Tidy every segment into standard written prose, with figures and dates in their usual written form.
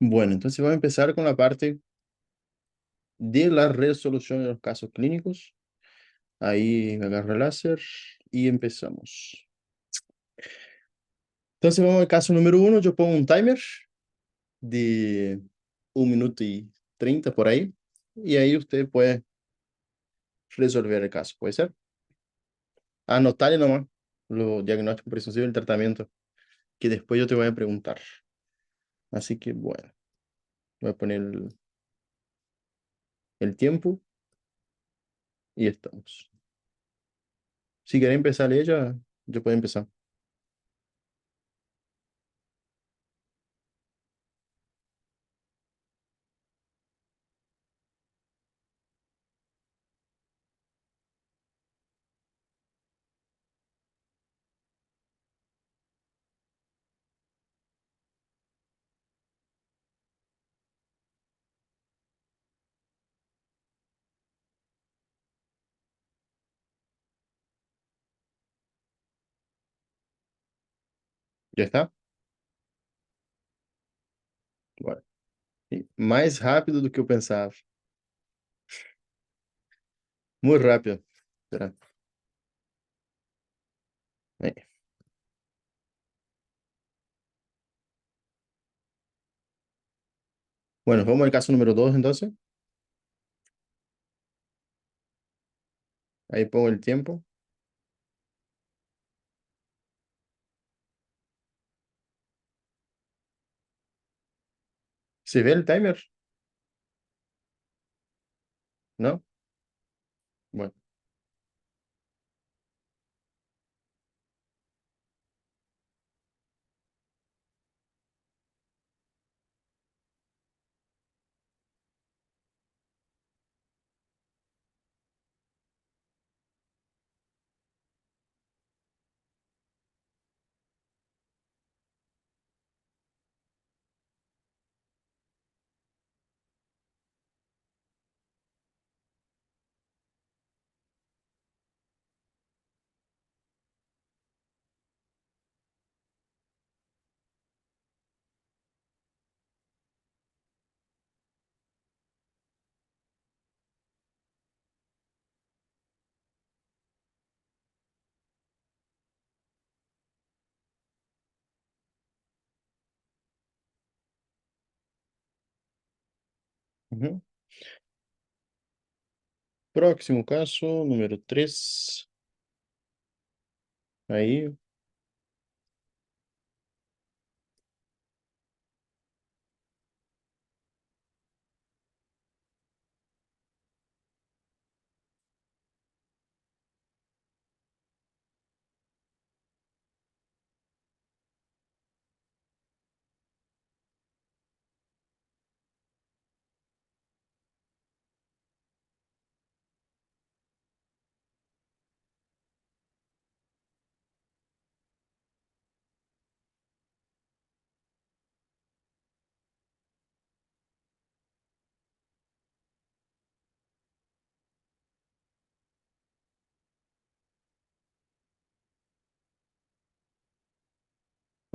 Bueno, entonces vamos a empezar con la parte de la resolución de los casos clínicos. Ahí agarro el láser y empezamos. Entonces vamos al caso número uno. Yo pongo un timer de 1 minuto y 30 por ahí. Y ahí usted puede resolver el caso. ¿Puede ser? Anotarle nomás los diagnósticos presuntivos del tratamiento, que después yo te voy a preguntar. Así que bueno, voy a poner el tiempo y estamos. Si quiere empezar ella, yo puedo empezar. ¿Ya está? Bueno. Y más rápido do que eu pensava. Muy rápido. Espera. Ahí. Bueno, vamos al caso número 2 entonces. Ahí pongo el tiempo. ¿Se ve el timer? ¿No? Bueno, ujú. Próximo caso, número 3. Ahí.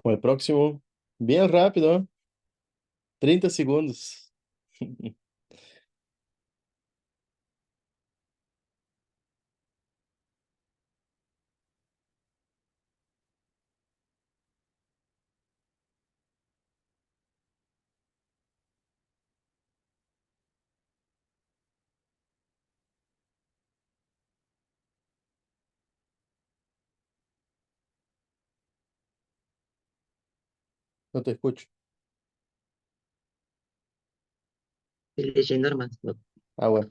Vamos al próximo. Bien rápido, ¿eh? 30 segundos. No te escucho. Estoy leyendo nomás. No. Ah, bueno.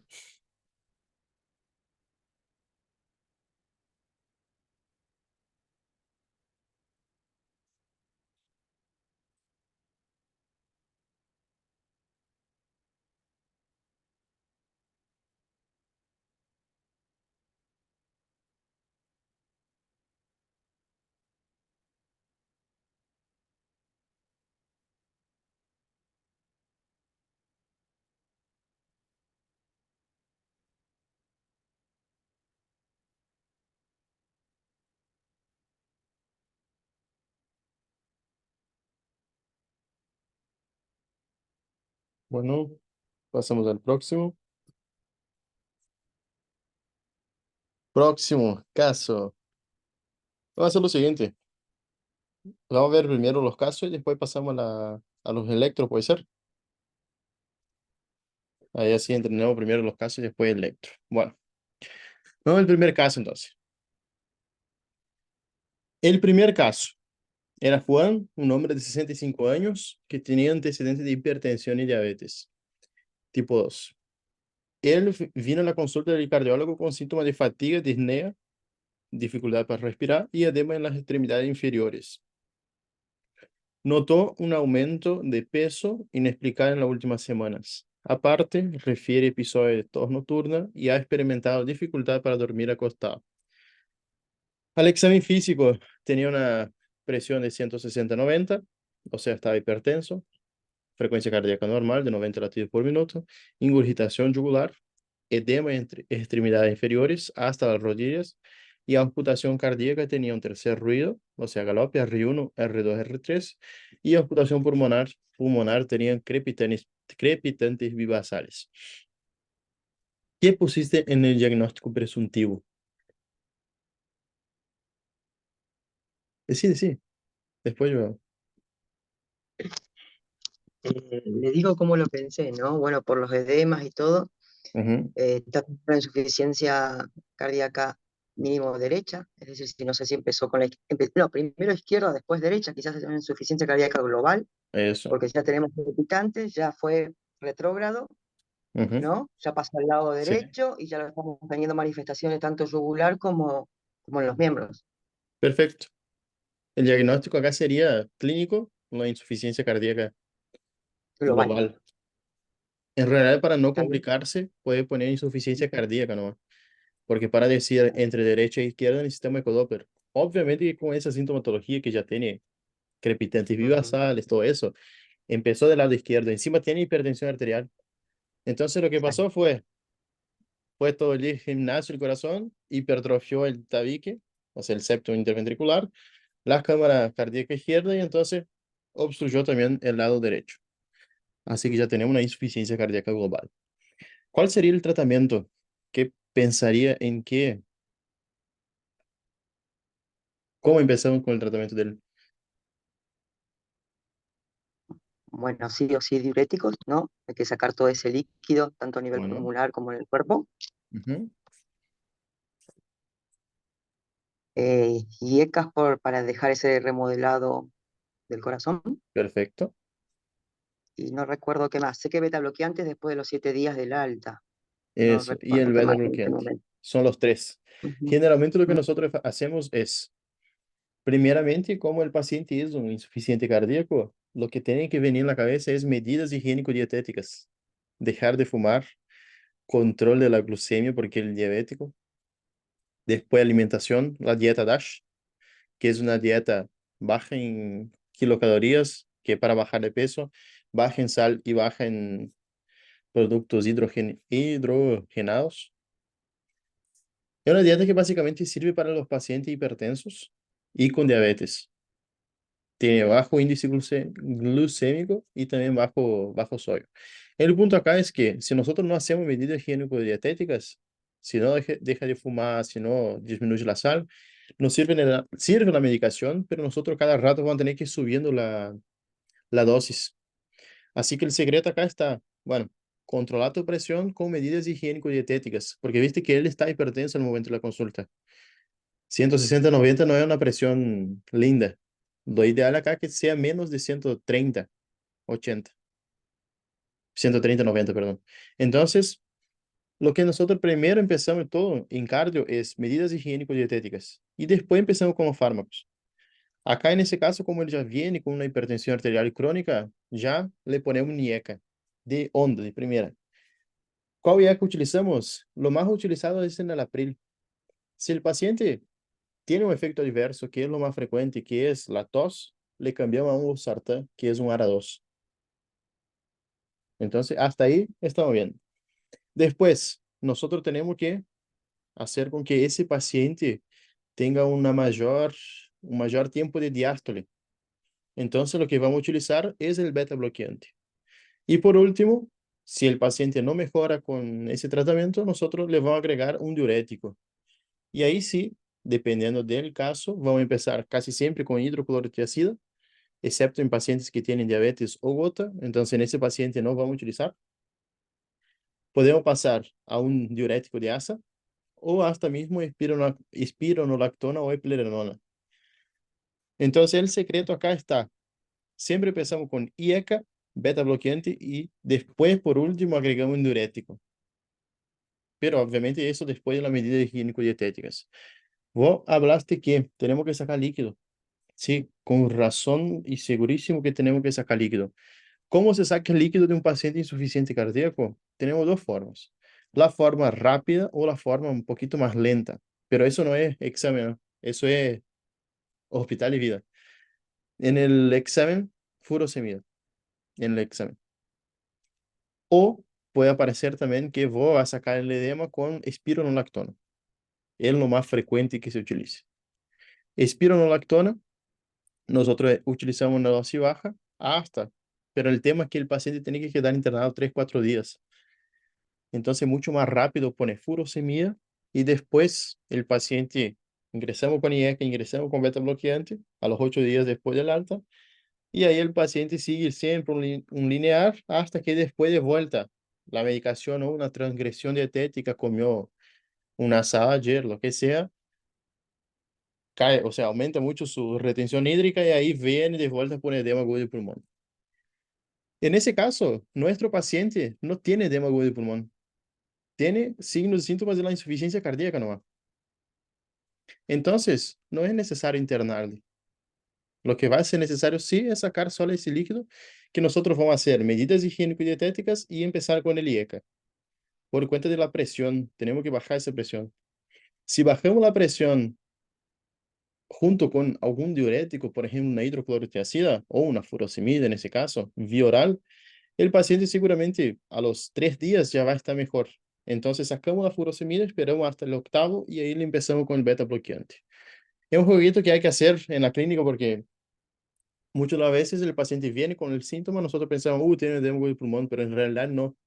Bueno, pasamos al próximo. Próximo caso. Vamos a hacer lo siguiente. Vamos a ver primero los casos y después pasamos a los electros, ¿puede ser? Ahí así entrenamos primero los casos y después el electro. Bueno, vamos al primer caso entonces. El primer caso era Juan, un hombre de 65 años que tenía antecedentes de hipertensión y diabetes tipo 2. Él vino a la consulta del cardiólogo con síntomas de fatiga, disnea, dificultad para respirar y edema en las extremidades inferiores. Notó un aumento de peso inexplicado en las últimas semanas. Aparte, refiere episodios de tos nocturna y ha experimentado dificultad para dormir acostado. Al examen físico tenía una presión de 160/90, o sea, estaba hipertenso, frecuencia cardíaca normal de 90 latidos por minuto, ingurgitación yugular, edema entre extremidades inferiores hasta las rodillas y auscultación cardíaca tenía un tercer ruido, o sea, galope R1, R2, R3 y auscultación pulmonar tenían crepitantes vivasales. ¿Qué pusiste en el diagnóstico presuntivo? Sí, sí, después yo. Le digo cómo lo pensé, ¿no? Bueno, por los edemas y todo, Ujú, está con una insuficiencia cardíaca mínimo derecha, es decir, si no sé si empezó con no, primero izquierda, después derecha, quizás es una insuficiencia cardíaca global, eso. porque ya tenemos palpitantes, ya fue retrógrado, Ujú, ¿no? Ya pasó al lado sí, derecho y ya lo estamos teniendo manifestaciones tanto yugular como en los miembros. perfecto. El diagnóstico acá sería clínico, una insuficiencia cardíaca Global. global. En realidad, para no ¿Está bien? complicarse, puede poner insuficiencia cardíaca nomás, porque para decir entre derecha e izquierda necesitamos ecodoppler. Obviamente que con esa sintomatología que ya tiene, crepitantes Ujú. vivasales, todo eso, empezó del lado izquierdo, encima tiene hipertensión arterial. Entonces lo que Exacto. pasó fue todo el gimnasio el corazón, hipertrofió el tabique, o sea, el septo interventricular, la cámara cardíaca izquierda y entonces obstruyó también el lado derecho. Así que ya tenemos una insuficiencia cardíaca global. ¿Cuál sería el tratamiento? ¿Qué pensaría en qué? ¿Cómo empezamos con el tratamiento del? Bueno, sí o sí diuréticos, ¿no? Hay que sacar todo ese líquido, tanto a nivel Bueno, pulmonar como en el cuerpo. ujú, Y ECAS para dejar ese remodelado del corazón. perfecto. Y no recuerdo qué más. Sé que beta bloqueantes después de los 7 días del alta. No Eso, y el recuerdo qué beta más en este bloqueante. momento. Son los tres. Ujú, Generalmente lo que ujú, nosotros hacemos es, primeramente, como el paciente es un insuficiente cardíaco, lo que tiene que venir en la cabeza es medidas higiénico-dietéticas. Dejar de fumar, control de la glucemia porque el diabético. Después alimentación, la dieta DASH, que es una dieta baja en kilocalorías, que para bajar de peso, baja en sal y baja en productos hidrogenados. Es una dieta que básicamente sirve para los pacientes hipertensos y con diabetes. Tiene bajo índice glucémico y también bajo sodio. El punto acá es que si nosotros no hacemos medidas higiénico-dietéticas, si no deja de fumar, si no disminuye la sal, nos sirve la medicación, pero nosotros cada rato vamos a tener que ir subiendo la dosis. Así que el secreto acá está, bueno, controlar tu presión con medidas higiénico-dietéticas, porque viste que él está hipertenso en el momento de la consulta. 160/90 no es una presión linda. Lo ideal acá es que sea menos de 130/80. 130/90, perdón. Entonces, lo que nosotros primero empezamos todo en cardio es medidas higiénico-dietéticas y después empezamos con los fármacos. Acá en ese caso, como él ya viene con una hipertensión arterial crónica, ya le ponemos un IECA de onda, de primera. ¿Cuál IECA utilizamos? Lo más utilizado es en el april. Si el paciente tiene un efecto adverso, que es lo más frecuente, que es la tos, le cambiamos a un losartán, que es un ARA-2. Entonces, hasta ahí estamos bien. Después, nosotros tenemos que hacer con que ese paciente tenga un mayor tiempo de diástole. Entonces, lo que vamos a utilizar es el beta bloqueante. Y por último, si el paciente no mejora con ese tratamiento, nosotros le vamos a agregar un diurético. Y ahí sí, dependiendo del caso, vamos a empezar casi siempre con hidroclorotiazida, excepto en pacientes que tienen diabetes o gota. Entonces, en ese paciente no vamos a utilizar. Podemos pasar a un diurético de asa o hasta mismo espironolactona o eplerenona. Entonces, el secreto acá está. Siempre empezamos con IECA, beta bloqueante y después, por último, agregamos un diurético. Pero obviamente eso después de las medidas higiénico-dietéticas. Vos hablaste que tenemos que sacar líquido. Sí, con razón y segurísimo que tenemos que sacar líquido. ¿Cómo se saca el líquido de un paciente insuficiente cardíaco? Tenemos dos formas. La forma rápida o la forma un poquito más lenta. Pero eso no es examen, ¿no? Eso es hospital y vida. En el examen, furosemida. En el examen. O puede aparecer también que vos vas a sacar el edema con espironolactona. Es lo más frecuente que se utilice. Espironolactona, nosotros utilizamos una dosis baja hasta, pero el tema es que el paciente tiene que quedar internado 3 4 días. Entonces, mucho más rápido pone furosemida y después el paciente ingresamos con IECA, ingresamos con beta bloqueante a los 8 días después del alta. Y ahí el paciente sigue siempre un lineal hasta que después de vuelta la medicación o una transgresión dietética, comió un asado ayer, lo que sea, cae, o sea, aumenta mucho su retención hídrica y ahí viene de vuelta con edema agudo de pulmón. En ese caso, nuestro paciente no tiene edema agudo de pulmón, tiene signos y síntomas de la insuficiencia cardíaca nomás. Entonces, no es necesario internarle. Lo que va a ser necesario sí es sacar solo ese líquido, que nosotros vamos a hacer medidas higiénico-dietéticas y empezar con el IECA. Por cuenta de la presión, tenemos que bajar esa presión. Si bajamos la presión junto con algún diurético, por ejemplo, una hidroclorotiazida o una furosemida en ese caso, vía oral, el paciente seguramente a los 3 días ya va a estar mejor. Entonces sacamos la furosemida, esperamos hasta el octavo y ahí le empezamos con el beta bloqueante. Es un jueguito que hay que hacer en la clínica porque muchas de las veces el paciente viene con el síntoma, nosotros pensamos, tiene edema del pulmón, pero en realidad no.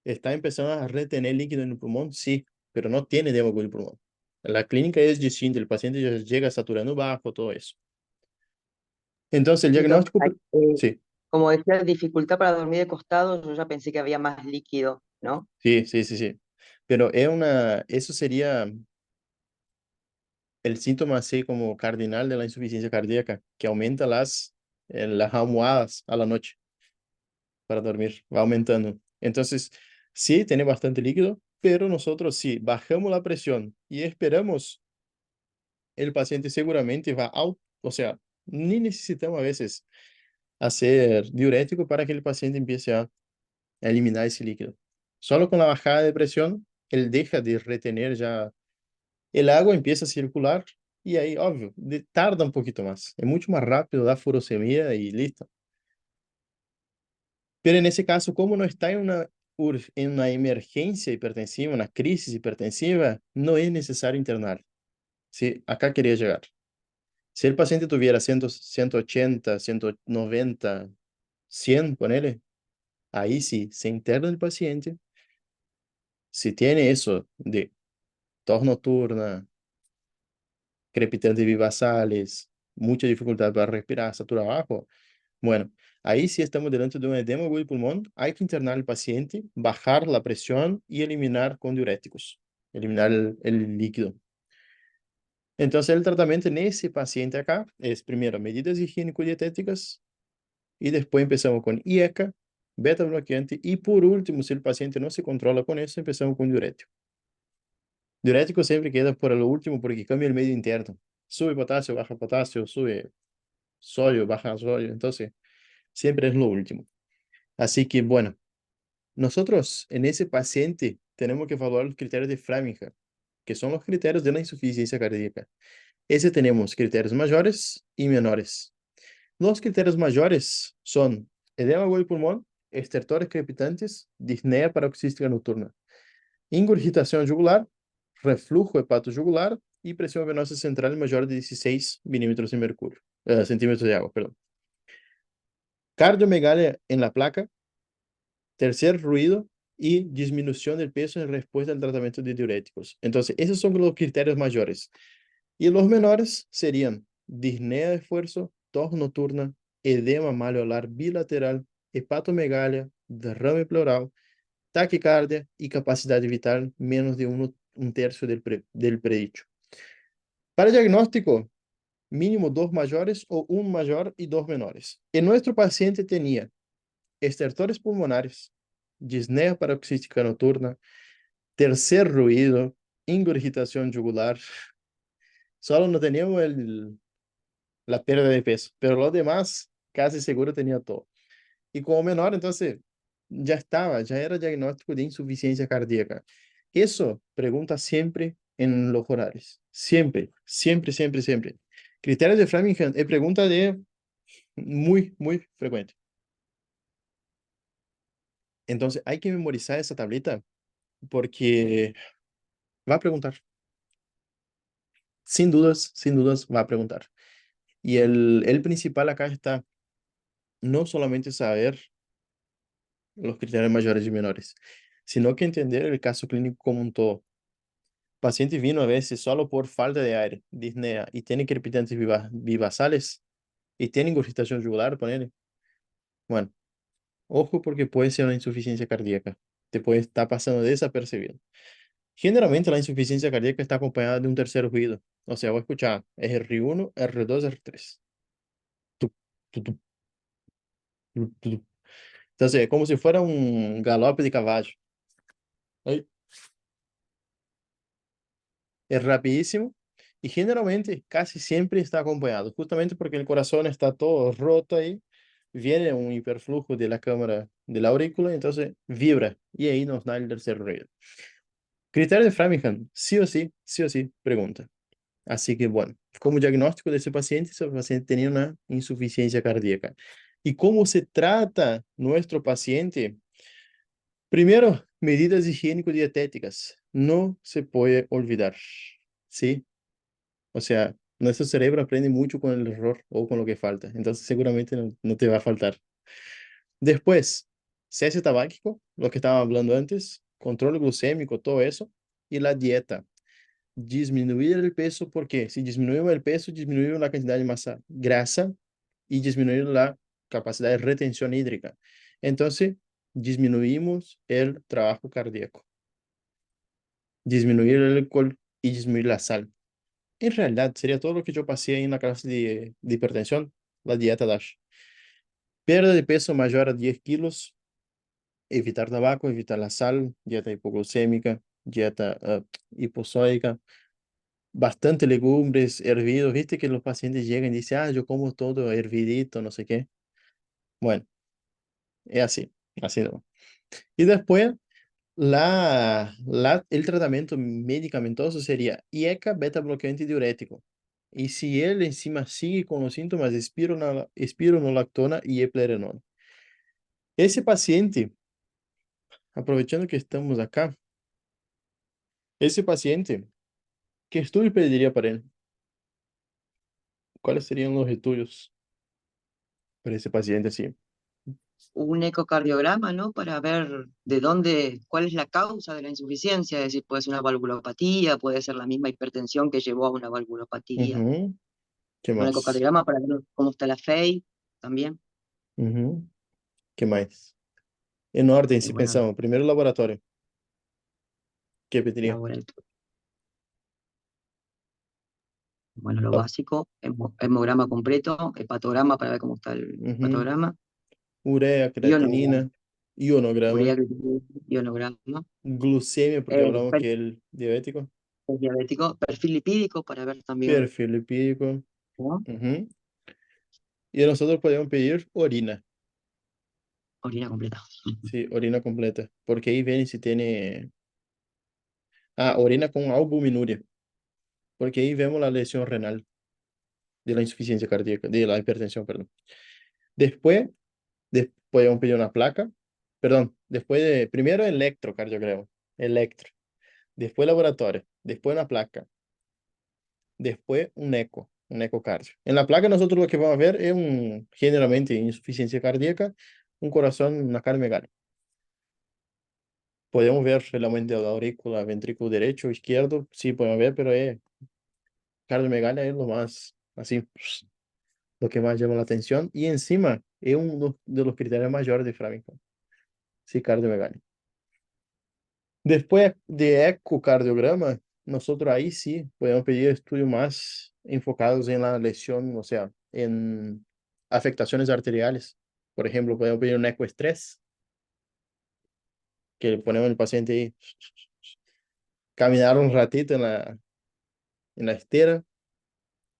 Está empezando a retener líquido en el pulmón, sí, pero no tiene edema del pulmón. La clínica es distinta, el paciente ya llega saturando bajo, todo eso. Entonces, el Entonces, diagnóstico, sí, como decía, dificultad para dormir de costado, yo ya pensé que había más líquido, ¿no? sí, sí, sí, sí. Pero eso sería el síntoma así como cardinal de la insuficiencia cardíaca, que aumenta las almohadas a la noche para dormir, va aumentando. Entonces, sí, tiene bastante líquido, pero nosotros sí, bajamos la presión y esperamos, el paciente seguramente o sea, ni necesitamos a veces hacer diurético para que el paciente empiece a eliminar ese líquido. Solo con la bajada de presión, él deja de retener ya el agua, empieza a circular y ahí, obvio, tarda un poquito más. Es mucho más rápido, da furosemia y listo. Pero en ese caso, como no está en una emergencia hipertensiva, una crisis hipertensiva, no es necesario internar. Sí, acá quería llegar. Si el paciente tuviera 180, 190, 100, ponele, ahí sí, se interna el paciente. Si tiene eso de tos nocturna, crepitantes vivasales, mucha dificultad para respirar, satura bajo, bueno, ahí sí estamos delante de un edema agudo del pulmón, hay que internar al paciente, bajar la presión y eliminar con diuréticos, eliminar el líquido. Entonces, el tratamiento en ese paciente acá es primero medidas higiénico-dietéticas y después empezamos con IECA, beta bloqueante y por último, si el paciente no se controla con eso, empezamos con diurético. Diurético siempre queda por lo último porque cambia el medio interno. Sube potasio, sube sodio, baja sodio. Entonces, siempre es lo último. Así que, bueno, nosotros en ese paciente tenemos que evaluar los criterios de Framingham, que son los criterios de la insuficiencia cardíaca. Ese tenemos criterios mayores y menores. Los criterios mayores son edema agudo del pulmón, estertores crepitantes, disnea paroxística nocturna, ingurgitación jugular, reflujo hepatojugular y presión venosa central mayor de 16 milímetros de mercurio, centímetros de agua, perdón. Cardiomegalia en la placa, tercer ruido y disminución del peso en respuesta al tratamiento de diuréticos. Entonces, esos son los criterios mayores. Y los menores serían disnea de esfuerzo, tos nocturna, edema maleolar bilateral, hepatomegalia, derrame pleural, taquicardia y capacidad vital menos de un tercio del predicho. Para diagnóstico, mínimo dos mayores o un mayor y dos menores. En nuestro paciente tenía estertores pulmonares, disnea paroxística nocturna, tercer ruido, ingurgitación jugular. Solo no teníamos la pérdida de peso, pero lo demás casi seguro tenía todo. Y como menor, entonces ya era diagnóstico de insuficiencia cardíaca. Eso pregunta siempre en los horarios. Siempre, siempre, siempre, siempre. Criterios de Framingham es pregunta de muy, muy frecuente. Entonces hay que memorizar esa tablita porque va a preguntar. Sin dudas va a preguntar. Y el principal acá está no solamente saber los criterios mayores y menores, sino que entender el caso clínico como un todo. Paciente vino a veces solo por falta de aire, disnea, y tiene crepitantes vivasales, y tiene ingurgitación jugular, ponele. Bueno, ojo porque puede ser una insuficiencia cardíaca. Te puede estar pasando desapercibido. Generalmente la insuficiencia cardíaca está acompañada de un tercer ruido. O sea, voy a escuchar R1, R2, R3. Tuc, tuc, tuc, tuc, tuc. Entonces, es como si fuera un galope de caballo. Ahí. Es rapidísimo y generalmente casi siempre está acompañado, justamente porque el corazón está todo roto ahí, viene un hiperflujo de la cámara de la aurícula, entonces vibra y ahí nos da el tercer ruido. Criterio de Framingham, sí o sí, pregunta. Así que bueno, como diagnóstico de ese paciente tenía una insuficiencia cardíaca. ¿Y cómo se trata nuestro paciente? Primero, medidas higiénico-dietéticas. No se puede olvidar, ¿sí? O sea, nuestro cerebro aprende mucho con el error o con lo que falta. Entonces, seguramente no te va a faltar. Después, cese tabáquico, lo que estaba hablando antes, control glucémico, todo eso. Y la dieta. Disminuir el peso, porque si disminuimos el peso, disminuimos la cantidad de masa grasa y disminuir la capacidad de retención hídrica. Entonces, disminuimos el trabajo cardíaco, disminuir el alcohol y disminuir la sal. En realidad, sería todo lo que yo pasé en la clase de hipertensión, la dieta DASH. Pérdida de peso mayor a 10 kilos, evitar tabaco, evitar la sal, dieta hipoglucémica, dieta hiposódica, bastante legumbres, hervidos. Viste que los pacientes llegan y dicen, ah, yo como todo hervidito, no sé qué. Bueno, es así, así no. Y después, el tratamiento medicamentoso sería IECA, beta bloqueante diurético. Y si él encima sigue con los síntomas, espironolactona y eplerenona. Ese paciente, aprovechando que estamos acá, ese paciente, ¿qué estudio pediría para él? ¿Cuáles serían los estudios para ese paciente? Sí. Un ecocardiograma, ¿no? Para ver de dónde, cuál es la causa de la insuficiencia, es decir, puede ser una valvulopatía, puede ser la misma hipertensión que llevó a una valvulopatía. Ujú. ¿Qué Un más? ecocardiograma para ver cómo está la FEI también. Ujú. ¿Qué más? En orden, Y si bueno, pensamos, primero laboratorio, ¿qué pediría? laboratorio. Bueno, lo La- básico, hemograma completo, hepatograma para ver cómo está el Ujú. hepatograma, Urea, ionograma, creatinina, ionograma, urea, ionograma, glucemia, porque hablamos per- que el diabético, diabético, perfil lipídico para ver también, perfil lipídico. ¿no? Ujú. Y nosotros podemos pedir orina, Orina completa. sí, orina completa, porque ahí ven si tiene, orina con albuminuria, porque ahí vemos la lesión renal de la insuficiencia cardíaca, de la hipertensión, perdón. Después, podemos pedir una placa, perdón, después de, primero electrocardiograma, electro, después laboratorio, después una placa, después un ecocardio. En la placa nosotros lo que vamos a ver es generalmente insuficiencia cardíaca, un corazón, una carne megálica. Podemos ver el aumento de la aurícula, ventrículo derecho, izquierdo, sí podemos ver, pero cardiomegalia es lo más, así, lo que más llama la atención. Y encima, es uno de los criterios mayores de Framingham, sí, cardiomegalia. Después de ecocardiograma, nosotros ahí sí podemos pedir estudios más enfocados en la lesión, o sea, en afectaciones arteriales. Por ejemplo, podemos pedir un ecoestrés, que le ponemos al paciente ahí, caminar un ratito en la estera,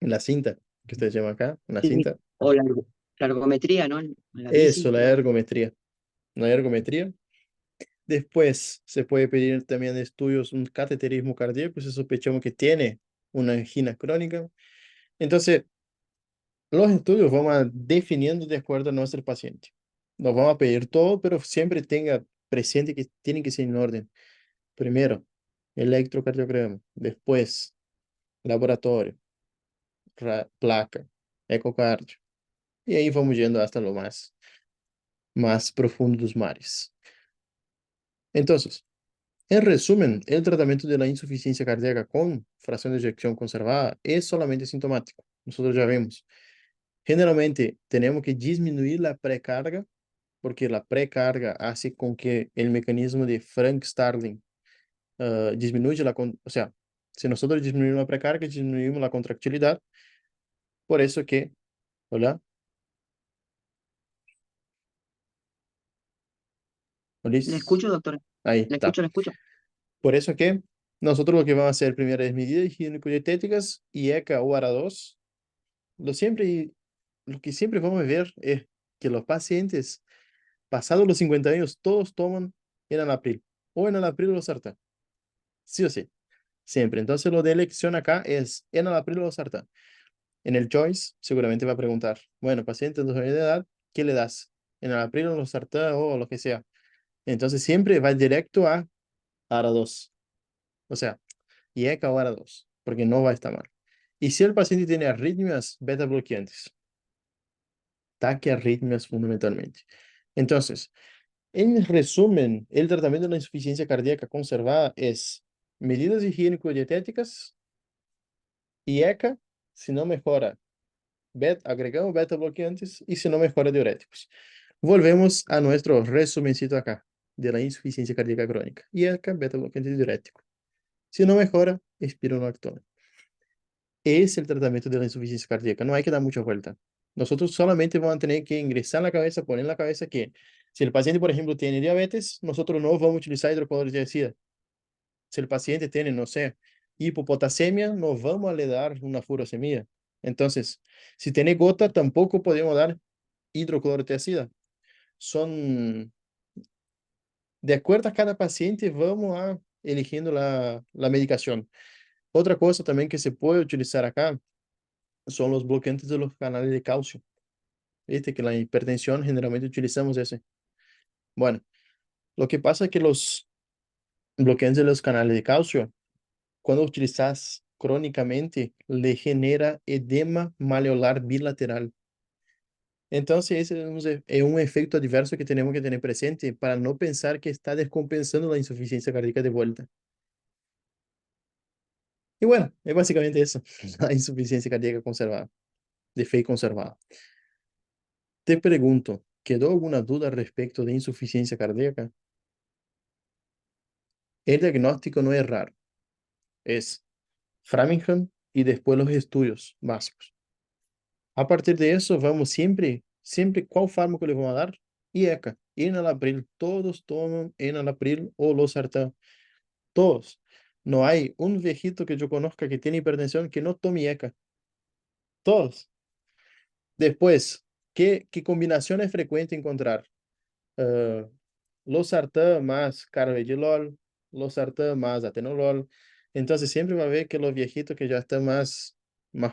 en la cinta, que ustedes llaman acá, en la Sí, cinta. o la ergometría, ¿no? En la Eso, bici, la creo. ergometría. La ergometría. Después se puede pedir también estudios, un cateterismo cardíaco, si sospechamos que tiene una angina crónica. Entonces, los estudios vamos a definiendo de acuerdo a nuestro paciente. Nos vamos a pedir todo, pero siempre tenga presente que tienen que ser en orden. Primero, electrocardiograma, después, laboratorio, placa, ecocardio. Y ahí vamos yendo hasta lo más profundo dos mares. Entonces, en resumen, el tratamiento de la insuficiencia cardíaca con fracción de eyección conservada es solamente sintomático. Nosotros ya vemos. Generalmente tenemos que disminuir la precarga porque la precarga hace con que el mecanismo de Frank-Starling disminuya o sea, si nosotros disminuimos la precarga, disminuimos la contractilidad. Por eso que, hola, ¿Le Ulises, escucho, doctora? ahí ¿Le está. escucho, le escucho? Por eso que nosotros lo que vamos a hacer primero es medidas higiénico-dietéticas y ECA o ARA2. Lo que siempre vamos a ver es que los pacientes pasados los 50 años todos toman enalapril o enalapril o losartán, sí o sí, siempre. Entonces lo de elección acá es enalapril o losartán. En el choice seguramente va a preguntar, bueno, paciente de 2 años de edad, ¿qué le das? Enalapril o losartán o lo que sea. Entonces siempre va directo a ARA2, o sea, y ECA o ARA2, porque no va a estar mal. Y si el paciente tiene arritmias beta bloqueantes, taquiarritmias fundamentalmente. Entonces, en resumen, el tratamiento de la insuficiencia cardíaca conservada es medidas higiénico-dietéticas y ECA, si no mejora, agregamos beta bloqueantes y si no mejora, diuréticos. Volvemos a nuestro resumencito acá de la insuficiencia cardíaca crónica. Y ECA, beta bloqueante y diurético. Si no mejora, espironolactona. Es el tratamiento de la insuficiencia cardíaca. No hay que dar mucha vuelta. Nosotros solamente vamos a tener que ingresar en la cabeza, poner en la cabeza que si el paciente, por ejemplo, tiene diabetes, nosotros no vamos a utilizar hidroclorotiazida. Si el paciente tiene, no sé, hipopotasemia, no vamos a le dar una furosemida. Entonces, si tiene gota, tampoco podemos dar hidroclorotiazida. Son, de acuerdo a cada paciente, vamos a eligiendo la medicación. Otra cosa también que se puede utilizar acá son los bloqueantes de los canales de calcio. Viste que la hipertensión generalmente utilizamos ese. Bueno, lo que pasa es que los bloqueantes de los canales de calcio, cuando utilizas crónicamente, le genera edema maleolar bilateral. Entonces, ese es un efecto adverso que tenemos que tener presente para no pensar que está descompensando la insuficiencia cardíaca de vuelta. Y bueno, es básicamente eso, la insuficiencia cardíaca conservada, de fe conservada. Te pregunto, ¿quedó alguna duda respecto de insuficiencia cardíaca? El diagnóstico no es raro, es Framingham y después los estudios básicos. A partir de eso, vamos siempre, ¿cuál fármaco le vamos a dar? IECA, enalapril, todos toman enalapril o losartán, todos. No hay un viejito que yo conozca que tiene hipertensión que no tome IECA, todos. Después, ¿qué combinación es frecuente encontrar? Uh, losartán más carvedilol, losartán más atenolol. Entonces siempre va a ver que los viejitos que ya están más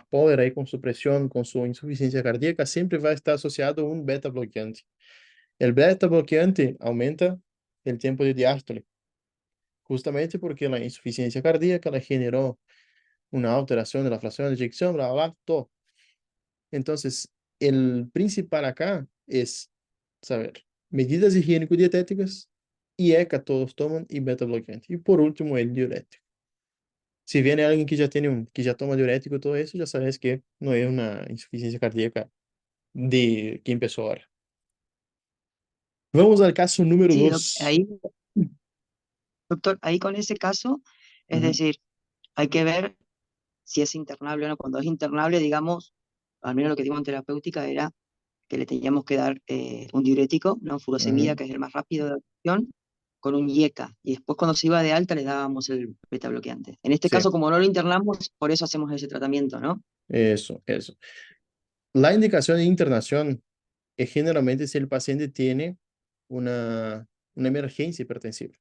power ahí con su presión, con su insuficiencia cardíaca, siempre va a estar asociado a un beta bloqueante. El beta bloqueante aumenta el tiempo de diástole, justamente porque la insuficiencia cardíaca la generó una alteración de la fracción de eyección, bla, bla, bla, todo. Entonces, el principal acá es saber medidas higiénico-dietéticas y ECA todos toman y beta bloqueante. Y por último, el diurético. Si viene alguien que ya tiene que ya toma diurético y todo eso, ya sabes que no es una insuficiencia cardíaca de que empezó ahora. Vamos al caso número Sí, 2. ahí, doctor, ahí con ese caso, es decir, hay que ver si es internable o no. Cuando es internable, digamos, al menos lo que digo en terapéutica era que le teníamos que dar un diurético, una furosemida, que es el más rápido de acción, con un IECA. Y después cuando se iba de alta le dábamos el beta bloqueante. En este Sí, caso, como no lo internamos, por eso hacemos ese tratamiento, ¿no? eso, eso. La indicación de internación es generalmente si el paciente tiene una emergencia hipertensiva.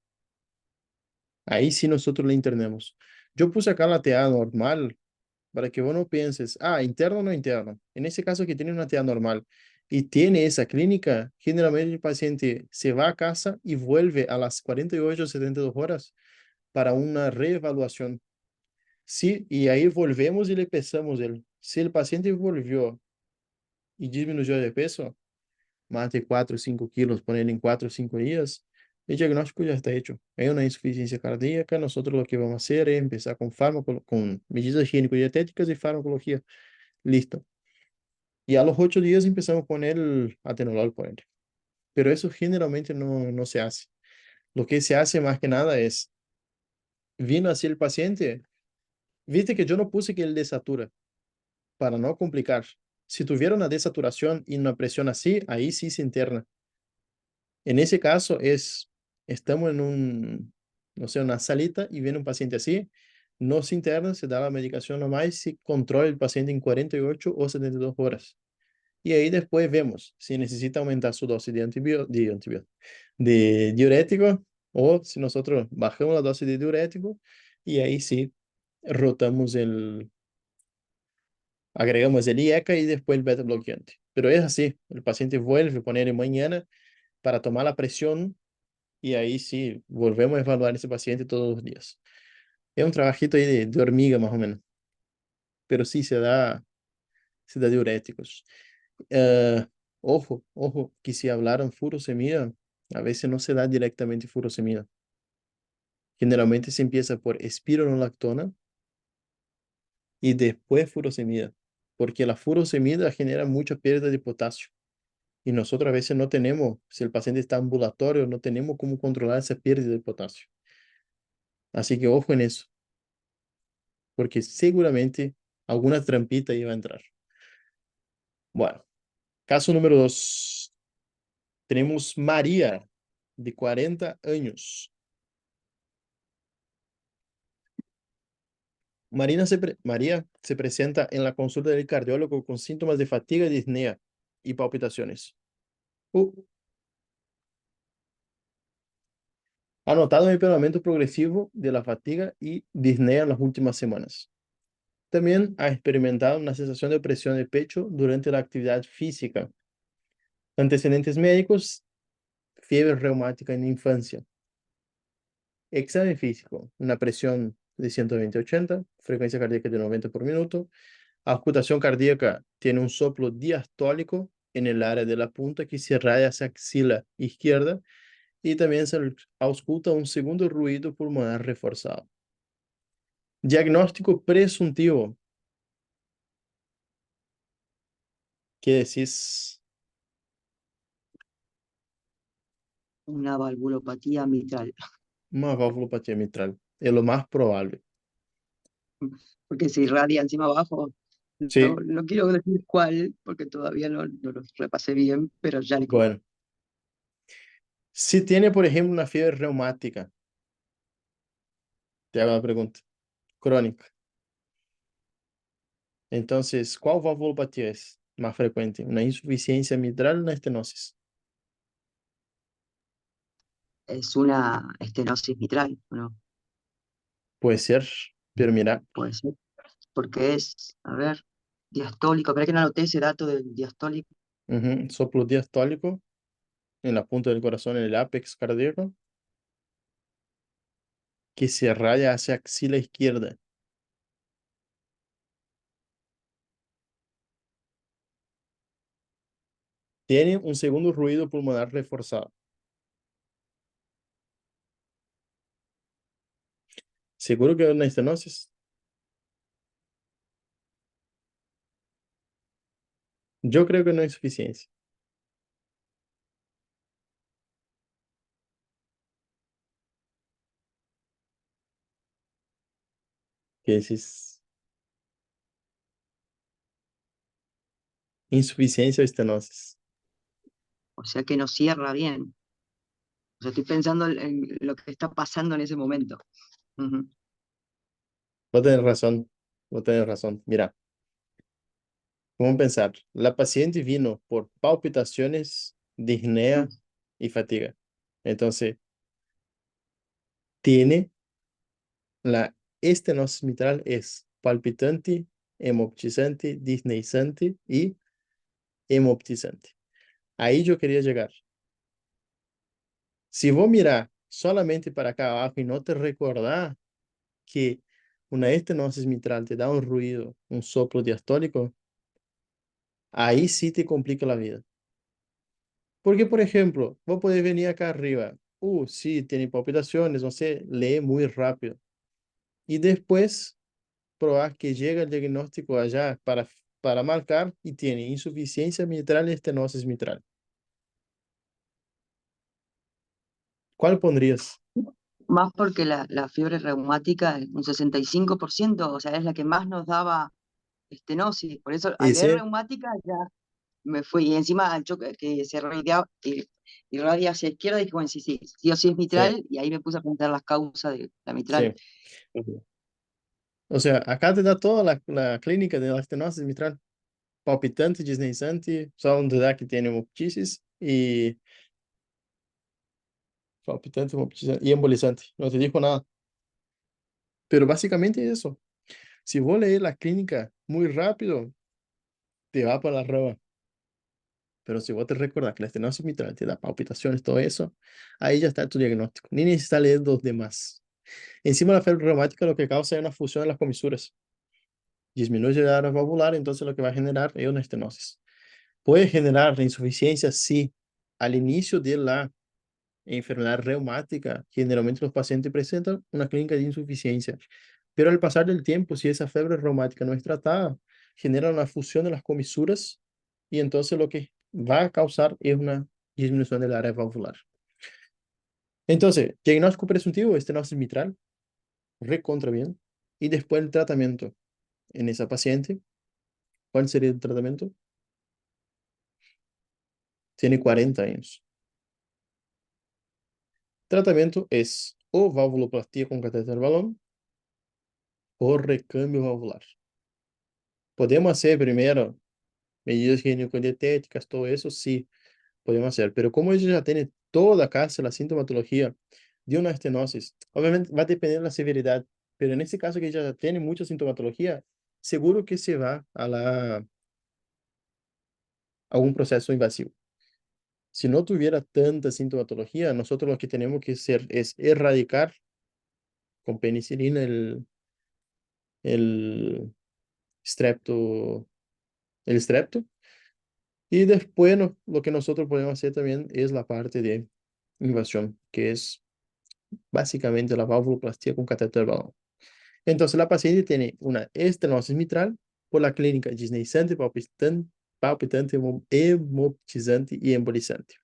Ahí sí nosotros le internemos. Yo puse acá la TA normal para que vos no pienses, interno o no interno. En ese caso que tiene una TA normal y tiene esa clínica, generalmente el paciente se va a casa y vuelve a las 48 o 72 horas para una reevaluación. Sí, y ahí volvemos y le pesamos el. Si el paciente volvió y disminuyó de peso, más de 4 o 5 kilos, poner en 4 o 5 días, el diagnóstico ya está hecho. Hay una insuficiencia cardíaca, nosotros lo que vamos a hacer es empezar con fármaco, con medidas higiénico-dietéticas y farmacología. Listo. Y a los 8 días empezamos con el atenolol, por ejemplo. Pero eso generalmente no se hace. Lo que se hace más que nada es, vino así el paciente, viste que yo no puse que él desatura, para no complicar. Si tuviera una desaturación y una presión así, ahí sí se interna. En ese caso estamos en no sé, una salita y viene un paciente así, no se interna, se da la medicación nomás y se controla el paciente en 48 o 72 horas. Y ahí después vemos si necesita aumentar su dosis de diurético o si nosotros bajamos la dosis de diurético y ahí sí rotamos agregamos el IECA y después el beta bloqueante. Pero es así, el paciente vuelve a poner en mañana para tomar la presión y ahí sí, volvemos a evaluar ese paciente todos los días. Es un trabajito ahí de hormiga más o menos, pero sí se da diuréticos. Eh, ojo, que si hablaron furosemida, a veces no se da directamente furosemida. Generalmente se empieza por espironolactona y después furosemida, porque la furosemida genera mucha pérdida de potasio. Y nosotros a veces no tenemos, si el paciente está ambulatorio, no tenemos cómo controlar esa pérdida de potasio. Así que ojo en eso, porque seguramente alguna trampita iba a entrar. Bueno, caso número 2. Tenemos María, de 40 años. María se presenta en la consulta del cardiólogo con síntomas de fatiga, disnea y palpitaciones. Uh, ha notado un empeoramiento progresivo de la fatiga y disnea en las últimas semanas. También ha experimentado una sensación de presión de pecho durante la actividad física. Antecedentes médicos, fiebre reumática en infancia. Examen físico, una presión de 120/80, frecuencia cardíaca de 90 por minuto. Auscultación cardíaca tiene un soplo diastólico en el área de la punta que se irradia hacia axila izquierda y también se ausculta un segundo ruido pulmonar reforzado. Diagnóstico presuntivo. ¿Qué decís? Una valvulopatía mitral. Una valvulopatía mitral. Es lo más probable. Porque se irradia encima abajo. No, Sí, no quiero decir cuál, porque todavía no lo repasé bien, pero ya le... bueno. Si tiene, por ejemplo, una fiebre reumática, te hago la pregunta, crónica. Entonces, ¿cuál valvulopatía es más frecuente? ¿Una insuficiencia mitral o una estenosis? Es una estenosis mitral, ¿no? Puede ser, pero mira, Puede ser. Porque es, a ver, diastólico. Espera que no anoté ese dato del diastólico. soplo diastólico en la punta del corazón, en el ápex cardíaco, que se raya hacia axila izquierda. Tiene un segundo ruido pulmonar reforzado. ¿Seguro que es una estenosis? Yo creo que no hay insuficiencia. Que es insuficiencia o estenosis. O sea que no cierra bien. O sea, estoy pensando en lo que está pasando en ese momento. Ujú, Vos tenés razón. Vos tenés razón. Mira, vamos a pensar. La paciente vino por palpitaciones, mm. disnea y fatiga. Entonces, tiene la estenosis mitral es palpitante, hemoptizante, disneizante y hemoptizante. Ahí yo quería llegar. Si vos mirar solamente para acá abajo y no te recordar que una estenosis mitral te da un ruido, un soplo diastólico, ahí sí te complica la vida. Porque, por ejemplo, vos podés venir acá arriba, sí, tiene palpitaciones, no sé, lee muy rápido. Y después probar que llega el diagnóstico allá para marcar y tiene insuficiencia mitral y estenosis mitral. ¿Cuál pondrías? Más porque la fiebre reumática es un 65%, o sea, es la que más nos daba estenosis. Por eso, al leer Ese, reumática, ya me fui. Y encima, al choque que se irradia hacia izquierda, dije, bueno, sí, sí, sí o sí es sí, mitral, y ahí me puse a preguntar las causas de la mitral. sí. O sea, acá te da toda la clínica de la estenosis mitral. Palpitante, disneizante, só donde da que tiene hemoptisis y palpitante, hemoptizante y embolizante. No te dijo nada. Pero básicamente es eso. Si vos lees la clínica muy rápido, te va para la raba. Pero si vos te recuerdas que la estenosis mitral te da palpitaciones, todo eso, ahí ya está tu diagnóstico. Ni necesitas leer los demás. Encima la fiebre reumática lo que causa es una fusión de las comisuras. Disminuye la área valvular, entonces lo que va a generar es una estenosis. Puede generar insuficiencia, sí, al inicio de la enfermedad reumática. Generalmente los pacientes presentan una clínica de insuficiencia, pero al pasar del tiempo, si esa fiebre reumática no es tratada, genera una fusión de las comisuras y entonces lo que va a causar es una disminución del área valvular. Entonces, diagnóstico presuntivo, estenosis mitral, recontra bien, y después el tratamiento en esa paciente. ¿Cuál sería el tratamiento? Tiene 40 años. Tratamiento es o valvuloplastia con catéter balón o recambio valvular. Podemos hacer primero medidas ginecodietéticas, todo eso, sí, podemos hacer. Pero como ella ya tiene toda casi la sintomatología de una estenosis, obviamente va a depender de la severidad, pero en este caso que ella ya tiene mucha sintomatología, seguro que se va a un proceso invasivo. Si no tuviera tanta sintomatología, nosotros lo que tenemos que hacer es erradicar con penicilina el strepto, el strepto. Y después lo que nosotros podemos hacer también es la parte de invasión, que es básicamente la valvuloplastia con catéter balón. Entonces la paciente tiene una estenosis mitral por la clínica disneizante, palpitante, hemoptizante y embolizante.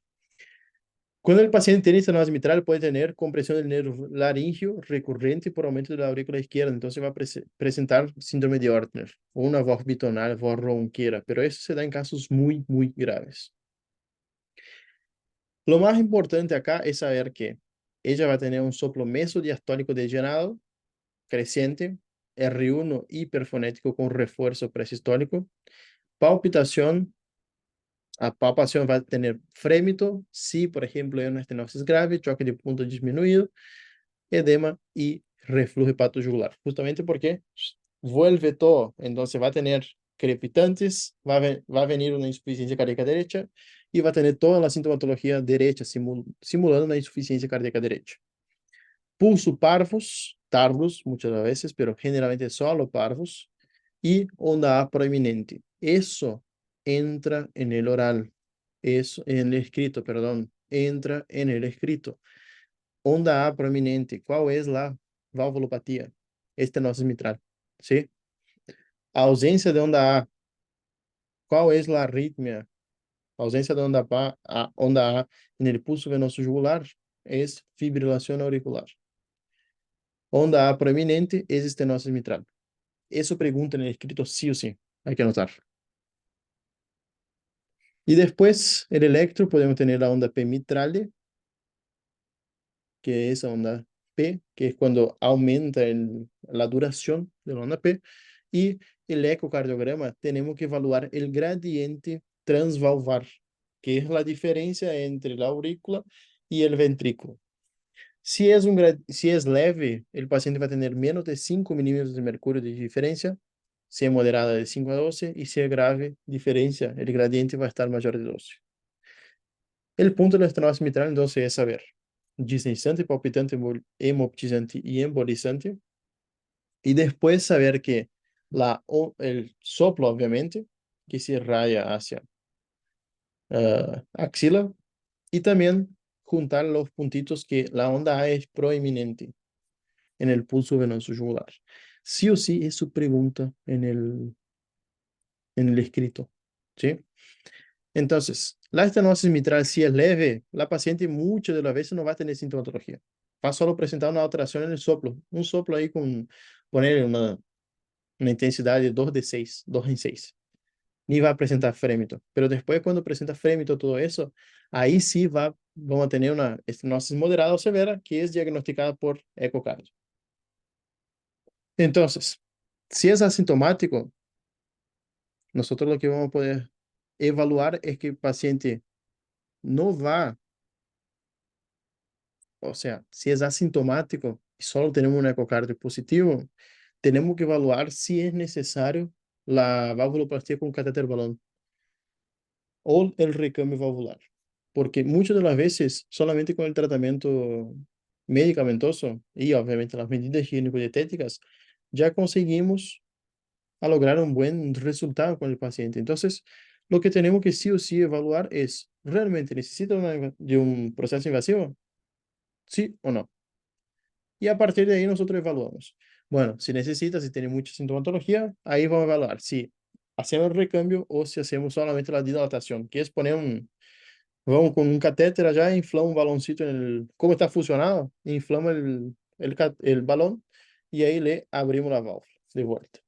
Cuando el paciente tiene estenosis mitral, puede tener compresión del nervio laríngeo recurrente por aumento de la aurícula izquierda. Entonces va a presentar síndrome de Ortner o una voz bitonal, voz ronquera, pero eso se da en casos muy, muy graves. Lo más importante acá es saber que ella va a tener un soplo mesodiastólico de llenado creciente, R1 hiperfonético con refuerzo presistólico, palpitación. A palpación va a tener frémito, si por ejemplo hay una estenosis grave, choque de punto disminuido, edema y reflujo hepatojugular. Justamente porque vuelve todo, entonces va a tener crepitantes, va a venir una insuficiencia cardíaca derecha y va a tener toda la sintomatología derecha, simulando una insuficiencia cardíaca derecha. Pulso parvos, tardos muchas veces, pero generalmente solo parvos, y onda A proeminente. Eso entra en el oral, eso en el escrito, perdón, entra en el escrito. Onda A proeminente, ¿cuál es la? valvulopatía, estenosis mitral, ¿sí? Ausência de onda A. ¿Cuál es la arritmia? Ausência de onda A en el pulso venoso jugular es fibrilación auricular. Onda A proeminente es estenosis mitral. Eso pregunta en el escrito sí o sí. Hay que anotar. Y después, el electro, podemos tener la onda P mitral, que es onda P, que es cuando aumenta la duración de la onda P. Y el ecocardiograma, tenemos que evaluar el gradiente transvalvar, que es la diferencia entre la aurícula y el ventrículo. Si es leve, el paciente va a tener menos de 5 milímetros de mercurio de diferencia, si es moderada de 5 a 12, y si es grave, diferencia, el gradiente va a estar mayor de 12. El punto de la estenosis mitral, entonces, es saber deslizante, palpitante, hemoptizante y embolizante, y después saber que el soplo, obviamente, que se raya hacia axila, y también juntar los puntitos que la onda A es proeminente en el pulso venoso jugular. Sí o sí es su pregunta en el escrito, ¿sí? Entonces, la estenosis mitral, si es leve, la paciente muchas de las veces no va a tener sintomatología. Va a solo presentar una alteración en el soplo. Un soplo ahí con, poner una intensidad de 2 de 6, 2 en 6. Ni va a presentar frémito. Pero después, cuando presenta frémito, todo eso, ahí sí vamos a tener una estenosis moderada o severa que es diagnosticada por ecocardio. Entonces, si es asintomático, nosotros lo que vamos a poder evaluar es que el paciente no va, o sea, si es asintomático y solo tenemos un ecocardio positivo, tenemos que evaluar si es necesario la valvuloplastia con catéter balón o el recambio valvular. Porque muchas de las veces, solamente con el tratamiento medicamentoso y obviamente las medidas higiénico-dietéticas, ya conseguimos a lograr un buen resultado con el paciente. Entonces, lo que tenemos que sí o sí evaluar es, ¿realmente necesita de un proceso invasivo? ¿Sí o no? Y a partir de ahí nosotros evaluamos. Bueno, si necesita, si tiene mucha sintomatología, ahí vamos a evaluar si hacemos el recambio o si hacemos solamente la dilatación, que es poner vamos con un catéter allá, inflama un baloncito ¿cómo está funcionado? Inflama el balón y ahí le abrimos la válvula de vuelta.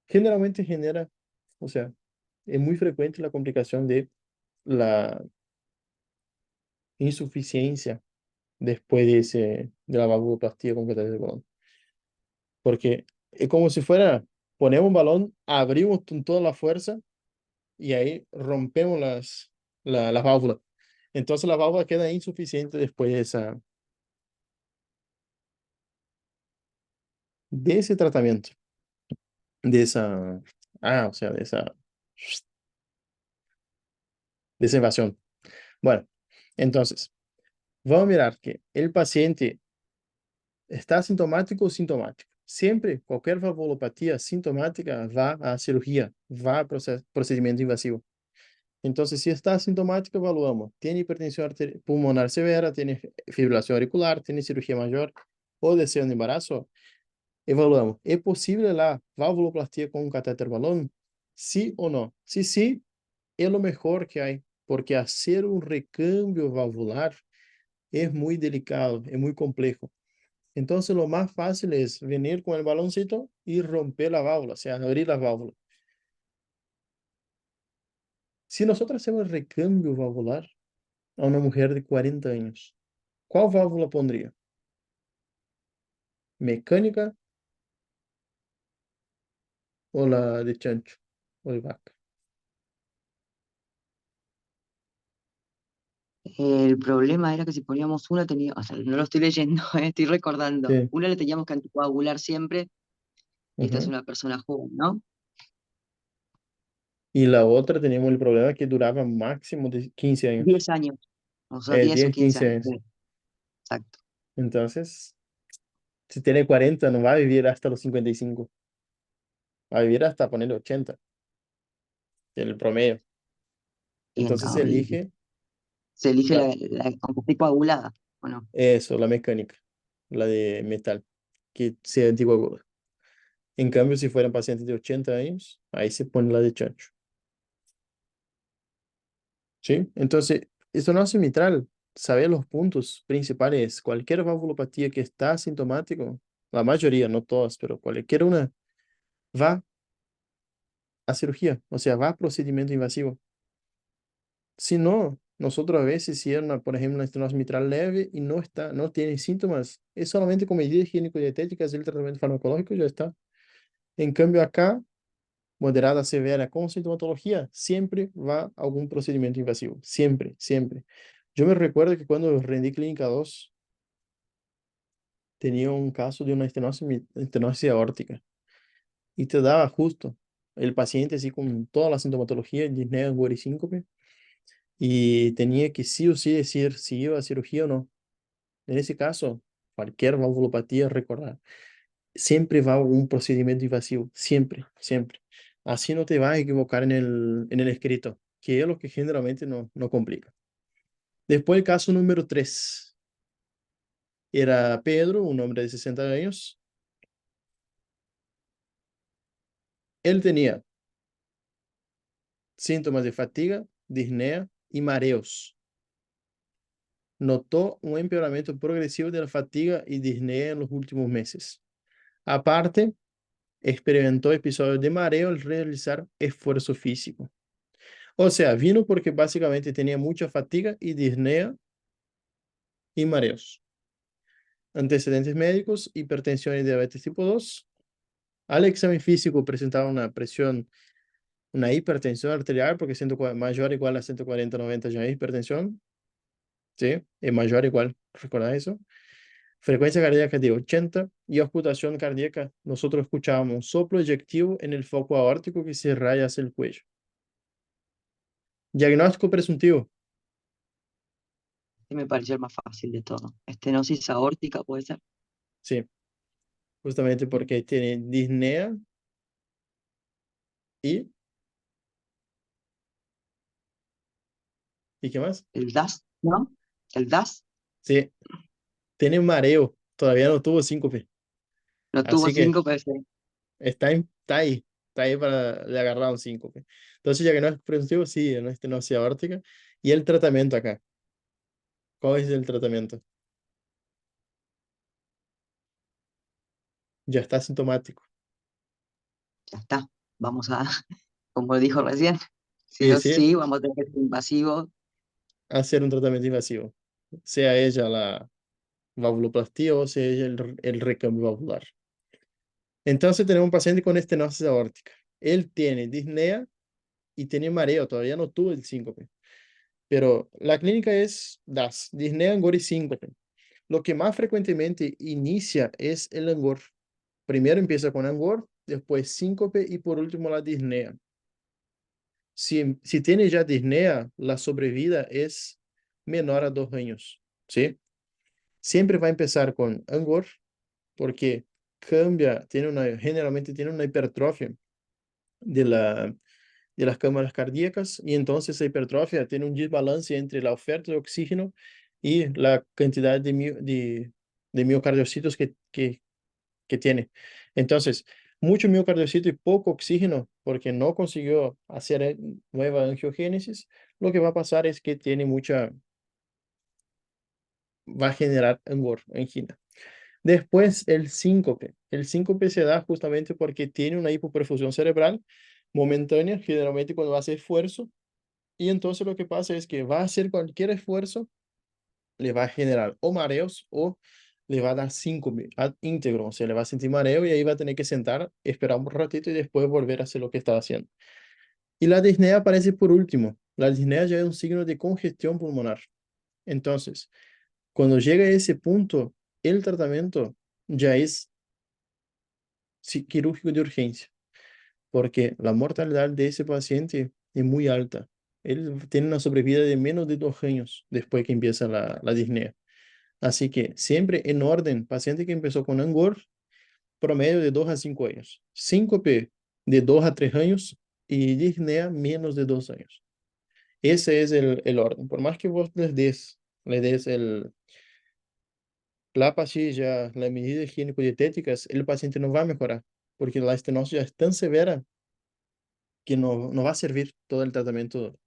Generalmente genera, o sea, es muy frecuente la complicación de la insuficiencia después de la valvuloplastia con catéter de balón. Porque es como si fuera, ponemos un balón, abrimos con toda la fuerza y ahí rompemos las válvulas. Entonces la válvula queda insuficiente después de ese tratamiento, de esa, o sea, de esa invasión. Bueno, entonces, vamos a mirar que el paciente está asintomático o sintomático. Siempre, cualquier valvulopatía sintomática va a cirugía, va a procedimiento invasivo. Entonces, si está asintomático, evaluamos. ¿Tiene hipertensión pulmonar severa? ¿Tiene fibrilación auricular? ¿Tiene cirugía mayor? ¿O deseo de embarazo? Evaluamos. ¿Es posible la valvuloplastia con un catéter balón? ¿Sí o no? Si sí, es lo mejor que hay, porque hacer un recambio valvular es muy delicado, es muy complejo. Entonces, lo más fácil es venir con el baloncito y romper la válvula, o sea, abrir la válvula. Si nosotros hacemos el recambio valvular a una mujer de 40 años, ¿cuál válvula pondría? ¿Mecánica o la de chancho o de vaca? El problema era que si poníamos una tenía, o sea, no lo estoy leyendo, estoy recordando. Sí. Una le teníamos que anticoagular siempre, y esta es Ujú. una persona joven, ¿no? Y la otra teníamos el problema que duraba máximo de 15 años. 10 años, o sea, 10 o 10, 15 15 años. años. Sí, exacto. Entonces, si tiene 40, no va a vivir hasta los 55. Va a vivir hasta ponerle 80, en el promedio. Y, Entonces se elige se elige la, la aunque esté coagulada, ¿o no? eso, la mecánica. la de metal, que sea anticoagulante. En cambio, si fueran pacientes de 80 años, ahí se pone la de chancho. ¿Sí? Entonces, esto no hace mitral. Saber los puntos principales, cualquier valvulopatía que está asintomático, la mayoría, no todas, pero cualquier una, va a cirugía, o sea, va a procedimiento invasivo. Si no, nosotros a veces, si es por ejemplo, una estenosis mitral leve y no está, no tiene síntomas, es solamente con medidas higiénico-dietéticas y el tratamiento farmacológico ya está. En cambio, acá, moderada, severa, con sintomatología, siempre va a algún procedimiento invasivo. Siempre, siempre. Yo me recuerdo que cuando rendí Clínica 2 tenía un caso de una estenosis, estenosis aórtica y te daba justo el paciente así con toda la sintomatología, disnea, angor y síncope, y tenía que sí o sí decir si iba a cirugía o no. En ese caso, cualquier valvulopatía, recordar, siempre va a un procedimiento invasivo, siempre, siempre. Así no te vas a equivocar en el escrito, que es lo que generalmente no complica. Después el caso número 3. Era Pedro, un hombre de 60 años. Él tenía síntomas de fatiga, disnea y mareos. Notó un empeoramiento progresivo de la fatiga y disnea en los últimos meses. Aparte, experimentó episodios de mareo al realizar esfuerzo físico. O sea, vino porque básicamente tenía mucha fatiga y disnea y mareos. Antecedentes médicos, hipertensión y diabetes tipo 2. Al examen físico presentaba una presión, una hipertensión arterial, porque mayor o igual a 140/90 ya es hipertensión. ¿Sí? Es mayor o igual, ¿recuerda eso? Frecuencia cardíaca de 80 y auscultación cardíaca. Nosotros escuchábamos un soplo eyectivo en el foco aórtico que se raya hacia el cuello. Diagnóstico presuntivo. Este me pareció el más fácil de todo. Estenosis aórtica puede ser. Sí, justamente porque tiene disnea y... ¿Y qué más? El DAS, ¿no? El DAS Sí, tiene mareo. Todavía no tuvo síncope. no tuvo Así que 5 PF. está ahí para le agarrar un síncope. Entonces, diagnóstico presuntivo, sí, no estenosis aórtica. Y el tratamiento acá. ¿Cuál es el tratamiento? Ya está sintomático. Ya está. Vamos a, como dijo recién, sí Sí, o sí, sí, vamos a tener que ser invasivos. hacer un tratamiento invasivo. Sea ella la valvuloplastia o sea ella el recambio valvular. Entonces tenemos un paciente con estenosis aórtica. Él tiene disnea y tiene mareo, todavía no tuvo el síncope. Pero la clínica es DAS, disnea, angor y síncope. Lo que más frecuentemente inicia es el angor. Primero empieza con angor, después síncope y por último la disnea. Si tiene ya disnea, la sobrevida es menor a 2 años, ¿sí? Siempre va a empezar con angor porque generalmente tiene una hipertrofia de de las cámaras cardíacas y entonces esa hipertrofia tiene un desbalance entre la oferta de oxígeno y la cantidad de miocardiocitos que tiene. Entonces, mucho miocardiocito y poco oxígeno porque no consiguió hacer nueva angiogénesis, lo que va a pasar es que va a generar angina. Después, el síncope. El síncope se da justamente porque tiene una hipoperfusión cerebral momentánea, generalmente cuando hace esfuerzo, y entonces lo que pasa es que va a hacer cualquier esfuerzo, le va a generar o mareos o le va a dar síncope ad íntegro, o sea, le va a sentir mareo y ahí va a tener que sentar, esperar un ratito y después volver a hacer lo que estaba haciendo. Y la disnea aparece por último. La disnea ya es un signo de congestión pulmonar. Entonces, cuando llega a ese punto, el tratamiento ya es quirúrgico de urgencia, porque la mortalidad de ese paciente es muy alta. Él tiene una sobrevida de menos de 2 años después que empieza la disnea. Así que siempre en orden, paciente que empezó con angor, promedio de 2 a 5 años. Síncope de 2 a 3 años y disnea menos de 2 años. Ese es el orden. Por más que vos le des la pastilla, la medida higiénico-dietéticas, el paciente no va a mejorar, porque la estenosis ya es tan severa que no va a servir todo el tratamiento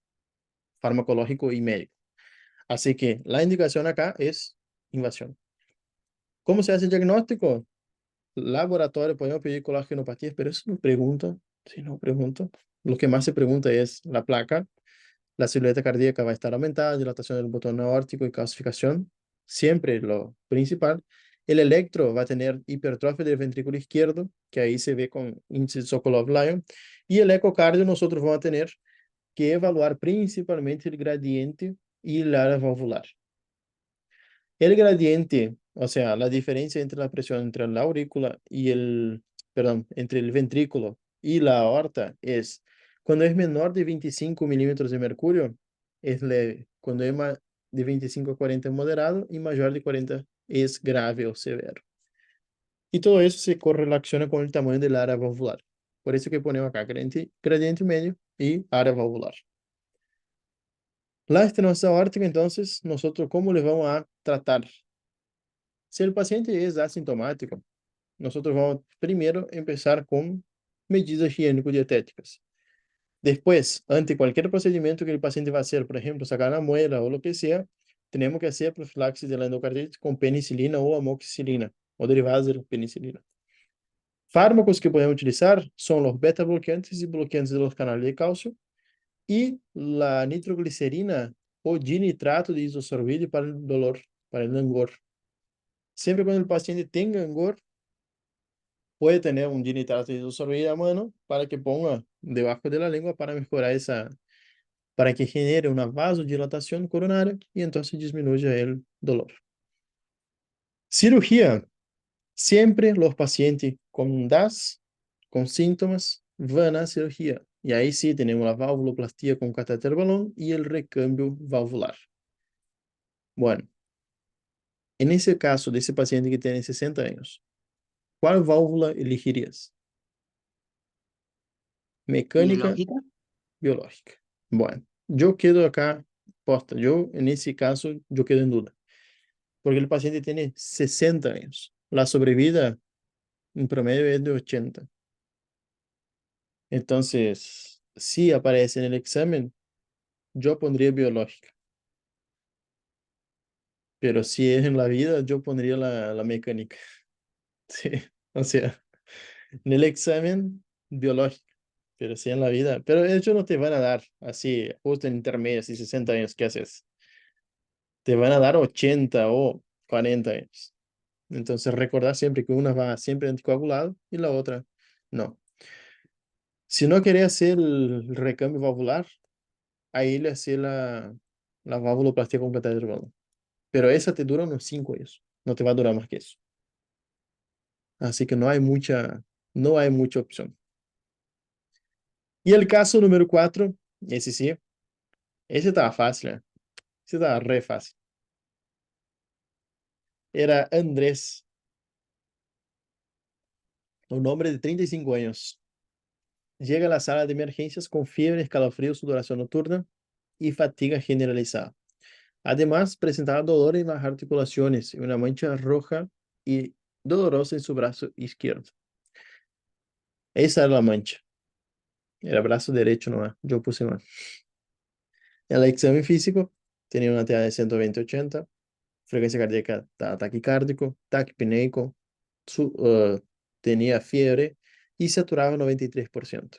farmacológico y médico. Así que la indicación acá es invasión. ¿Cómo se hace el diagnóstico? Laboratorio, podemos pedir colágenopatías, pero eso no pregunta, si no pregunta. Lo que más se pregunta es la placa, la silueta cardíaca va a estar aumentada, dilatación del botón aórtico y calcificación, siempre lo principal. El electro va a tener hipertrofia del ventrículo izquierdo, que ahí se ve con índice Sokolov-Lyon, y el ecocardio nosotros vamos a tener que evaluar principalmente el gradiente y el área valvular. El gradiente, o sea, la diferencia entre la presión entre la aurícula y perdón, entre el ventrículo y la aorta es, cuando es menor de 25 milímetros de mercurio, es leve. Cuando es de 25 a 40 es moderado y mayor de 40 es grave o severo. Y todo eso se correlaciona con el tamaño del área valvular. Por eso que ponemos acá gradiente medio y área valvular. La estenosis aórtica, entonces, nosotros, ¿cómo le vamos a tratar? Si el paciente es asintomático, nosotros vamos primero a empezar con medidas higiénico-dietéticas. Después, ante cualquier procedimiento que el paciente va a hacer, por ejemplo, sacar la muela o lo que sea, tenemos que hacer profilaxis de la endocarditis con penicilina o amoxicilina, o derivados de la penicilina. Fármacos que podemos utilizar son los beta bloqueantes y bloqueantes de los canales de calcio y la nitroglicerina o dinitrato de isosorbide para el dolor, para el langor. Siempre cuando el paciente tenga angor, puede tener un dinitrato de isosorbide a mano para que ponga debajo de la lengua para mejorar para que genere una vasodilatación coronaria y entonces disminuya el dolor. Cirugía. Siempre los pacientes con DAS, con síntomas, van a cirugía. Y ahí sí tenemos la valvuloplastia con catéter balón y el recambio valvular. Bueno, en ese caso de ese paciente que tiene 60 años, ¿cuál válvula elegirías? Mecánica, biológica. biológica. Bueno, yo quedo acá, posta, yo en ese caso, yo quedo en duda, porque el paciente tiene 60 años. La sobrevida en promedio es de 80. Entonces, si aparece en el examen, yo pondría biológica, pero si es en la vida, yo pondría la mecánica. Sí, o sea, en el examen, biológica, pero si en la vida, pero ellos no te van a dar así, justo en intermedio, así 60 años, ¿qué haces? Te van a dar 80 o 40 años. Entonces, recordar siempre que una va siempre anticoagulado y la otra no. Si no quería hacer el recambio valvular, ahí le hacía la valvuloplastia completa del balón. Pero esa te dura unos 5 años. No te va a durar más que eso. Así que no hay mucha opción. Y el caso número 4, ese sí, ese estaba fácil, ¿eh? Ese estaba re fácil. Era Andrés, un hombre de 35 años. Llega a la sala de emergencias con fiebre, escalofrío, sudoración nocturna y fatiga generalizada. Además, presentaba dolor en las articulaciones y una mancha roja y dolorosa en su brazo izquierdo. Esa era la mancha. Era brazo derecho nomás. Yo puse mal. El examen físico tenía una TA de 120/80, frecuencia cardíaca taquicárdico, taquipneico, tenía fiebre y saturaba 93%.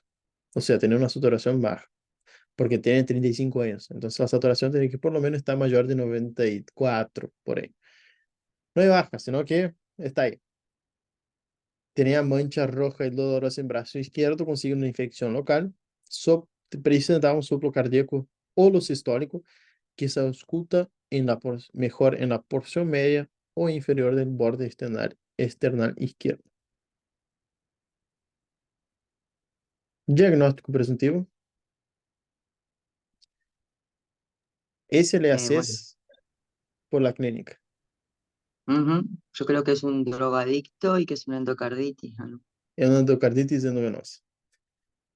O sea, tenía una saturación baja, porque tiene 35 años. Entonces la saturación tiene que por lo menos estar mayor de 94 por ahí. No hay baja, sino que está ahí. Tenía mancha roja y dolorosa en brazo izquierdo, consigue una infección local, presentaba un soplo cardíaco holosistólico que se oculta mejor en la porción media o inferior del borde external izquierdo. Diagnóstico presuntivo. Ese le Bueno, haces por la clínica. ujú. Yo creo que es un drogadicto y que es una endocarditis, ¿no? Es una endocarditis endovenosa.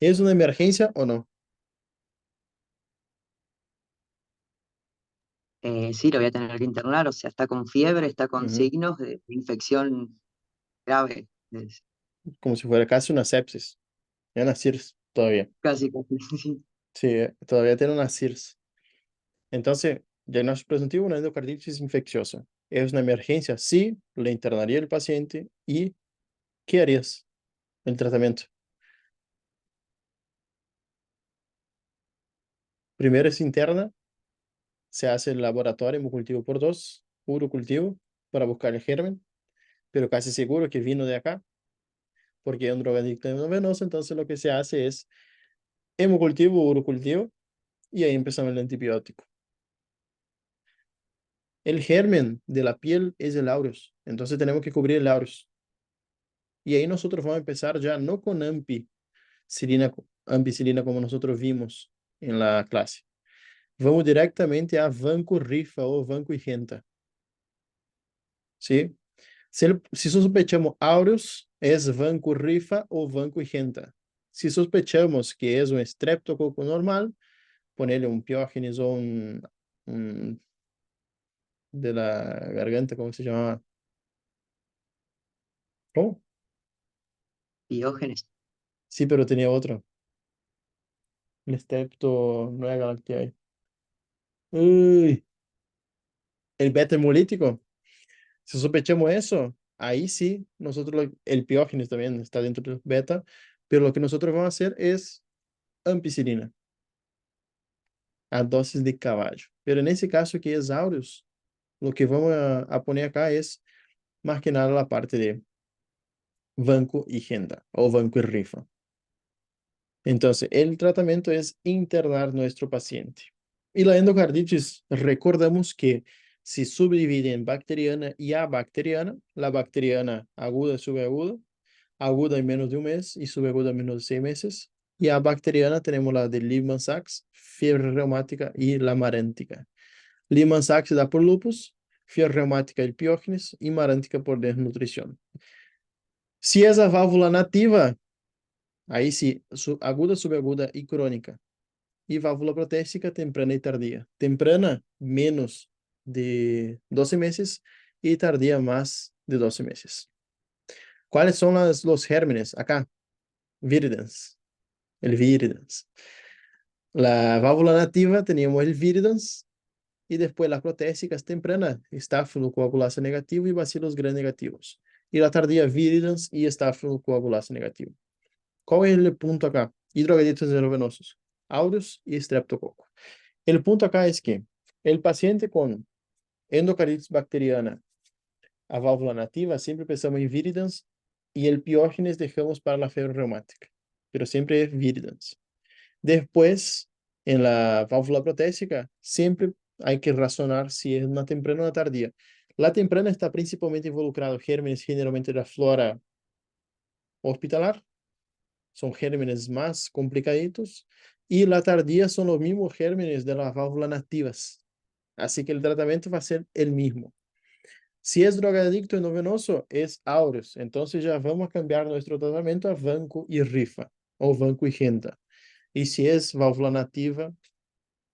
¿Es una emergencia o no? sí, lo voy a tener que internar, o sea, está con fiebre, está con Ujú. signos de infección grave, es Como si fuera casi una sepsis. Ya una SIRS todavía. casi, casi, sí. Sí, todavía tiene una SIRS. Entonces, diagnóstico presuntivo, una endocarditis infecciosa. ¿Es una emergencia? Sí, le internaría el paciente y ¿qué harías? El tratamiento. Primero es interna, se hace el laboratorio hemocultivo por 2, urocultivo, para buscar el germen, pero casi seguro que vino de acá, porque es un drogadicto endovenoso, entonces lo que se hace es hemocultivo, urocultivo, y ahí empezamos el antibiótico. El germen de la piel es el aureus, entonces tenemos que cubrir el aureus. Y ahí nosotros vamos a empezar ya no con ampicilina como nosotros vimos en la clase. Vamos directamente a vancomycina o vancomycina, ¿sí? Si sospechamos aureus, es vancomycina o vancomycina. Si sospechamos que es un estreptococo normal, ponerle un piógenes o un de la garganta, ¿cómo se llama? ¿Cómo? Diógenes. Sí, pero tenía otro. El estrepto, no era galactiae. Uy, el beta hemolítico. Si sospechamos eso, ahí sí, el piógenes también está dentro del beta, pero lo que nosotros vamos a hacer es ampicilina, a dosis de caballo. Pero en ese caso que es aureus, lo que vamos a poner acá es más que nada la parte de banco y genda, o banco y rifa. Entonces, el tratamiento es internar nuestro paciente. Y la endocarditis, recordamos que se subdivide en bacteriana y abacteriana. La bacteriana aguda, subaguda, aguda en menos de un mes y subaguda en menos de 6 meses. Y abacteriana tenemos la de Lehmann-Sachs, fiebre reumática y la marántica. Lehmann-Sachs da por lupus, fiebre reumática el piógenes y marántica por desnutrición. Si es a válvula nativa, ahí sí, aguda, subaguda y crónica. Y válvula protésica temprana y tardía. Temprana, menos de 12 meses y tardía más de 12 meses. ¿Cuáles son los gérmenes? Acá, viridans, el viridans. La válvula nativa teníamos el viridans y después las protésicas tempranas, estafilocoagulasa negativo y bacilos gram negativos. Y la tardía viridans y estafilocoagulasa negativo. ¿Cuál es el punto acá? Hidrogaditos endovenosos, aureus y estreptococo. El punto acá es que el paciente con endocarditis bacteriana a válvula nativa, siempre pensamos en viridans y el piógenes dejamos para la fiebre reumática, pero siempre es viridans. Después, en la válvula protésica, siempre hay que razonar si es una temprana o una tardía. La temprana está principalmente involucrado gérmenes generalmente de la flora hospitalar, son gérmenes más complicaditos, y la tardía son los mismos gérmenes de las válvulas nativas. Así que el tratamiento va a ser el mismo. Si es drogadicto endovenoso, es aureus. Entonces ya vamos a cambiar nuestro tratamiento a vanco y rifa o vanco y genta. Y si es válvula nativa,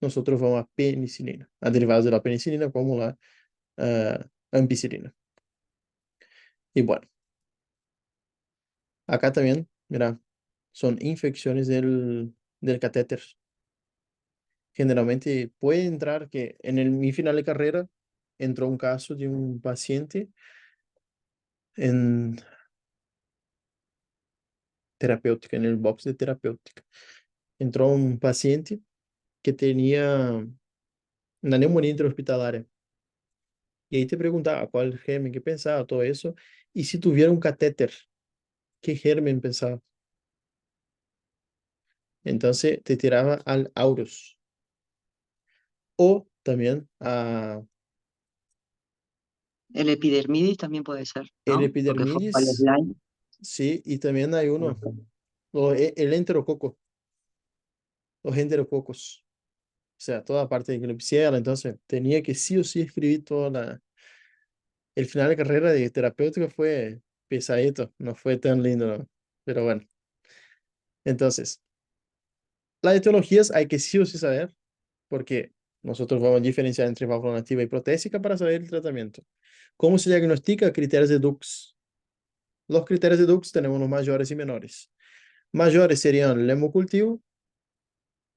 nosotros vamos a penicilina, a derivados de la penicilina como la ampicilina. Y bueno, acá también, mira, son infecciones del catéter. Generalmente puede entrar que mi final de carrera entró un caso de un paciente en terapéutica, en el box de terapéutica. Entró un paciente que tenía una neumonía intrahospitalaria. Y ahí te preguntaba cuál germen que pensaba, todo eso. Y si tuviera un catéter, ¿qué germen pensaba? Entonces te tiraba al aureus. O también a El epidermidis también puede ser, el ¿no? Porque fue para el epidermidis, slime. sí, y también hay uno, el enterococo, los enterococos. O sea, toda parte de Klebsiella, entonces tenía que sí o sí escribir el final de carrera de terapéutica fue pesadito, no fue tan lindo, ¿no? Pero bueno, entonces, las etiologías hay que sí o sí saber, porque Nosotros vamos a diferenciar entre válvula nativa y protésica para saber el tratamiento. ¿Cómo se diagnostica? Criterios de Dux. Los criterios de Dux tenemos los mayores y menores. Mayores serían el hemocultivo,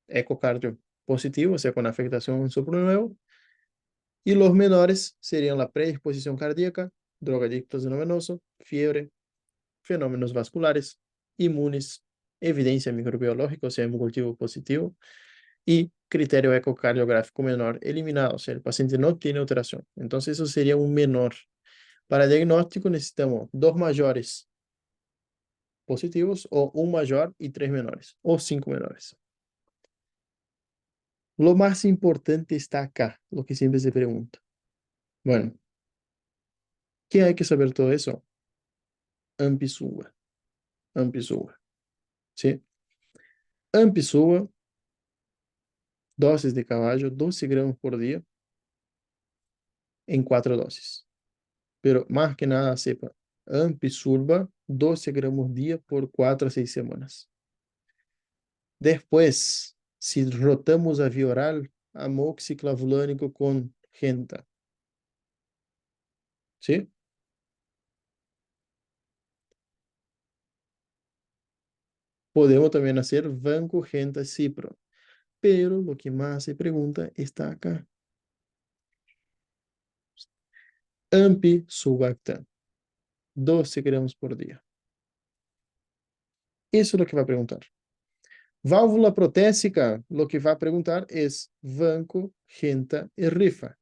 ecocardio positivo, o sea, con afectación supranuevo. Y los menores serían la predisposición cardíaca, drogadictos endovenoso, fiebre, fenómenos vasculares, inmunes, evidencia microbiológica, o sea, hemocultivo positivo, y criterio ecocardiográfico menor eliminado, o sea, el paciente no tiene alteración. Entonces, eso sería un menor. Para diagnóstico necesitamos dos mayores positivos o un mayor y tres menores, o cinco menores. Lo más importante está acá, lo que siempre se pregunta. Bueno, ¿qué hay que saber todo eso? Ampisuva, ampisuva, ¿sí? Ampisuva, dosis de caballo, 12 gramos por día en 4 dosis. Pero más que nada, sepa, Ampisurba, 12 gramos día por 4 a 6 semanas. Después, si rotamos a vía oral, amoxiclavulánico con genta, ¿sí? Podemos también hacer Vanco, Genta, Cipro. Pero lo que más se pregunta está acá. Ampi Subactam, 12 gramos por día. Eso es lo que va a preguntar. Válvula protésica, lo que va a preguntar es Vanco, Genta y Rifa.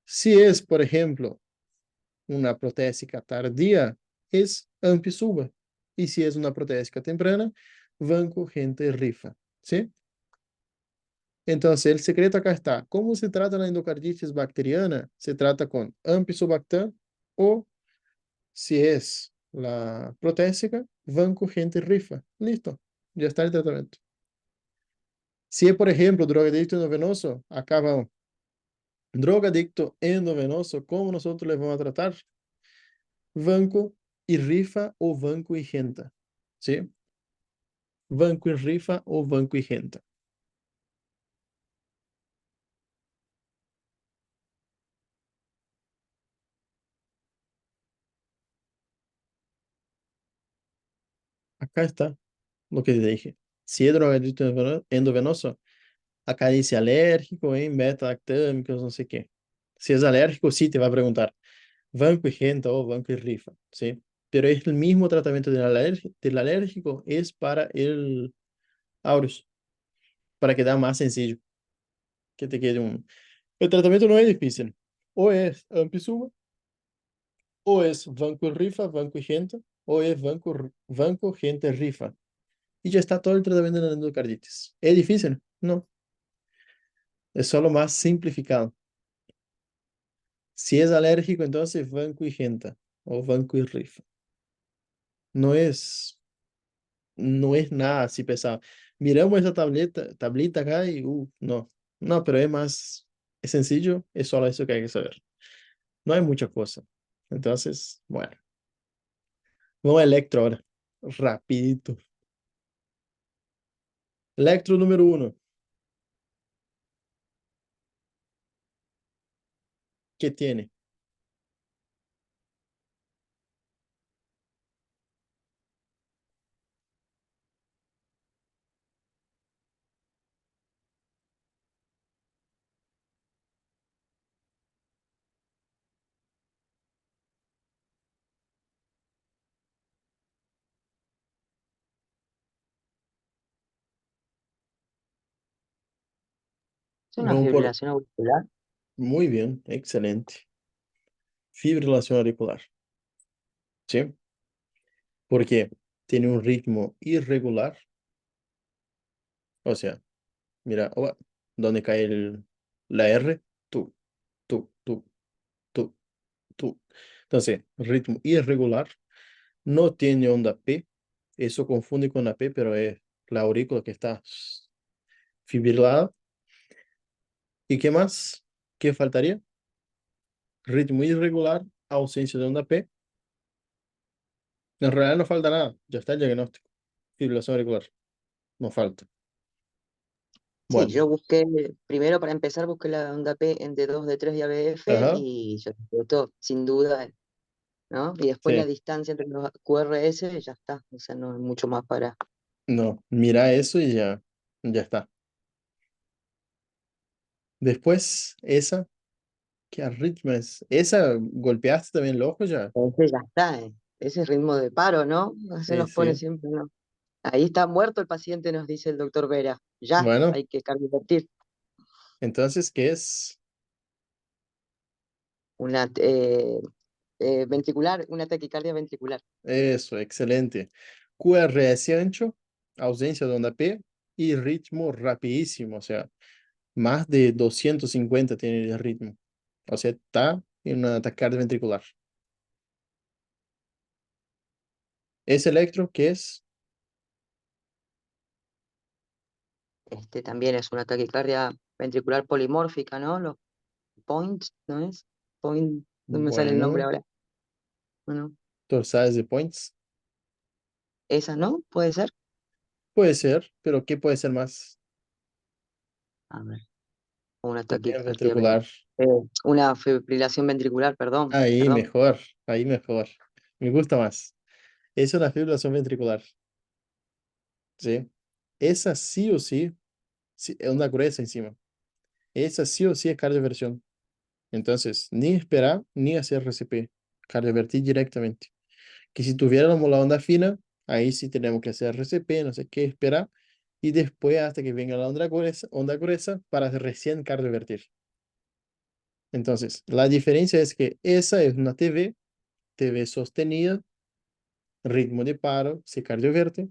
Si es, por ejemplo, una protésica tardía, es Ampisuba. Y si es una protésica temprana, Vanco, Genta y Rifa. ¿Sí? Entonces, el secreto acá está. ¿Cómo se trata la endocarditis bacteriana? Se trata con Ampicobactam o, si es la protésica, Vanco, Genta y Rifa. Listo. Ya está el tratamiento. Si es, por ejemplo, drogadicto endovenoso, acá vamos. Drogadicto endovenoso, ¿cómo nosotros les vamos a tratar? Vanco y Rifa o Vanco y Genta. ¿Sí? Vanco y Rifa o Vanco y Genta. Acá está lo que te dije. Si es drogadicto endovenoso, acá dice alérgico en beta-lactámicos, no sé qué. Si es alérgico, sí te va a preguntar Vanco y Genta o Vanco y Rifa, ¿sí? Pero es el mismo tratamiento del alérgico, es para el Aureus, para que da más sencillo, que te quede un... El tratamiento no es difícil. O es Ampisuba, o es Vanco y Rifa, Vanco y Genta, o es Vanco, Genta y Rifa. Y ya está todo el tratamiento de la endocarditis. ¿Es difícil? No, es solo más simplificado. Si es alérgico, entonces Vanco y Genta o Vanco y Rifa. No es, no es nada así pesado. Miramos esa tablita acá y, no, no, pero es más, es sencillo, es solo eso que hay que saber. No hay mucha cosa. Entonces, bueno, vamos a electro ahora, rapidito. Electro número uno, ¿qué tiene? Es una Vamos por, fibrilación auricular. muy bien, excelente. Fibrilación auricular, ¿sí? Porque tiene un ritmo irregular, o sea, mira, ¿dónde cae la R? Tú, tú, tú, tú. Entonces, ritmo irregular, no tiene onda P, eso confunde con la P, pero es la aurícula que está fibrilada. ¿Y qué más? ¿Qué faltaría? Ritmo irregular, ausencia de onda P. En realidad no falta nada, ya está el diagnóstico. Fibrilación auricular, no falta. Sí, Bueno, yo busqué, primero para empezar, busqué la onda P en D2, D3 y ABF ajá, y yo esto sin duda, ¿no? Y después la sí, distancia entre los QRS ya está, o sea, no hay mucho más para... no, mira eso y ya, ya está. Después, esa, ¿qué ritmo es? ¿Esa golpeaste también el ojo ya? Ese ya está, ese ritmo de paro, ¿no? Se nos pone Sí. siempre, ¿no? Ahí está muerto el paciente, nos dice el doctor Vera. Ya, Bueno, hay que cardiovertir. entonces, ¿qué es? Una ventricular, una taquicardia ventricular. Eso, excelente. QRS ancho, ausencia de onda P y ritmo rapidísimo, o sea, más de 250 tiene el ritmo. O sea, está en una taquicardia ventricular. Ese electro, ¿qué es? También es una taquicardia ventricular polimórfica, ¿no? Los points, ¿no es? Point, no me sale el nombre Bueno, ahora. Bueno, dorsales de points. esa, ¿no? Puede ser. Puede ser, pero ¿qué puede ser más? A ver, una También taquicardia, ventricular. eh, una fibrilación ventricular, perdón, Ahí perdón. mejor, ahí mejor. Me gusta más. Es una fibrilación ventricular, ¿sí? Esa sí o sí, sí, es una gruesa encima. Esa sí o sí es cardioversión. Entonces, ni esperar ni hacer RCP. Cardiovertir directamente. Que si tuviéramos la onda fina, ahí sí tenemos que hacer RCP, no sé qué, esperar. Y después hasta que venga la onda gruesa para recién cardiovertir. Entonces, la diferencia es que esa es una TV sostenida, ritmo de paro, se cardioverte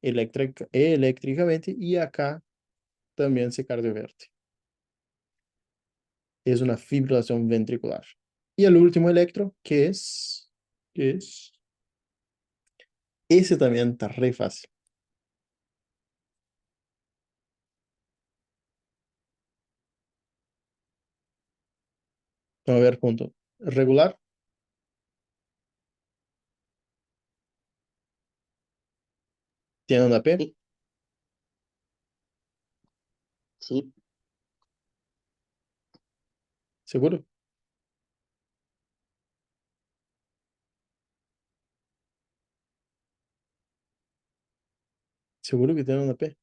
eléctricamente y acá también se cardioverte. Es una fibrilación ventricular. Y el último electro, que es, ese también está re fácil. Vamos a ver punto. Regular, tiene una P, Sí, sí, seguro, seguro que tiene una P.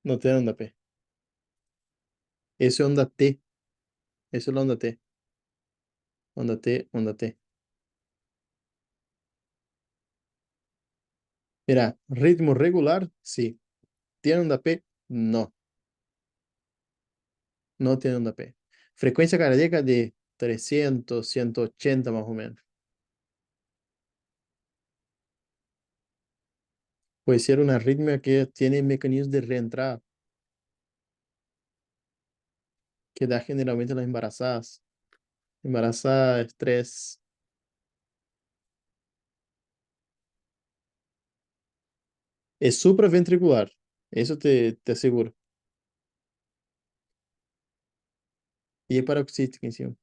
No tiene onda P. Eso es onda T. Eso es la onda T. Onda T, onda T. Mira, ritmo regular, sí. ¿Tiene onda P? No, no tiene onda P. Frecuencia cardíaca de 300, 180 más o menos. Puede ser una arritmia que tiene mecanismos de reentrada que da generalmente a las embarazadas. Embarazada, estrés. Es supraventricular. Eso te aseguro. Y es paroxística encima.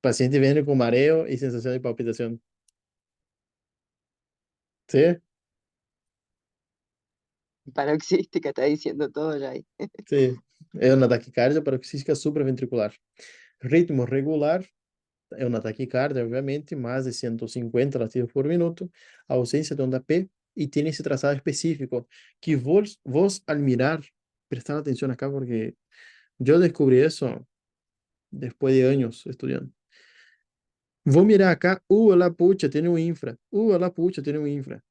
Paciente viene con mareo y sensación de palpitación. ¿Sí? paroxística, está diciendo todo ya ahí. Sí. Es una taquicardia paroxística supraventricular. Ritmo regular é uma taquicardia, obviamente, mais de 150 latidos por minuto, ausência de onda P e tem esse traçado específico que vos al mirar, prestar atención acá porque yo descubrí eso después de años estudiando. Vou mirar acá, la pucha, tiene un infra, la pucha, tiene un infra,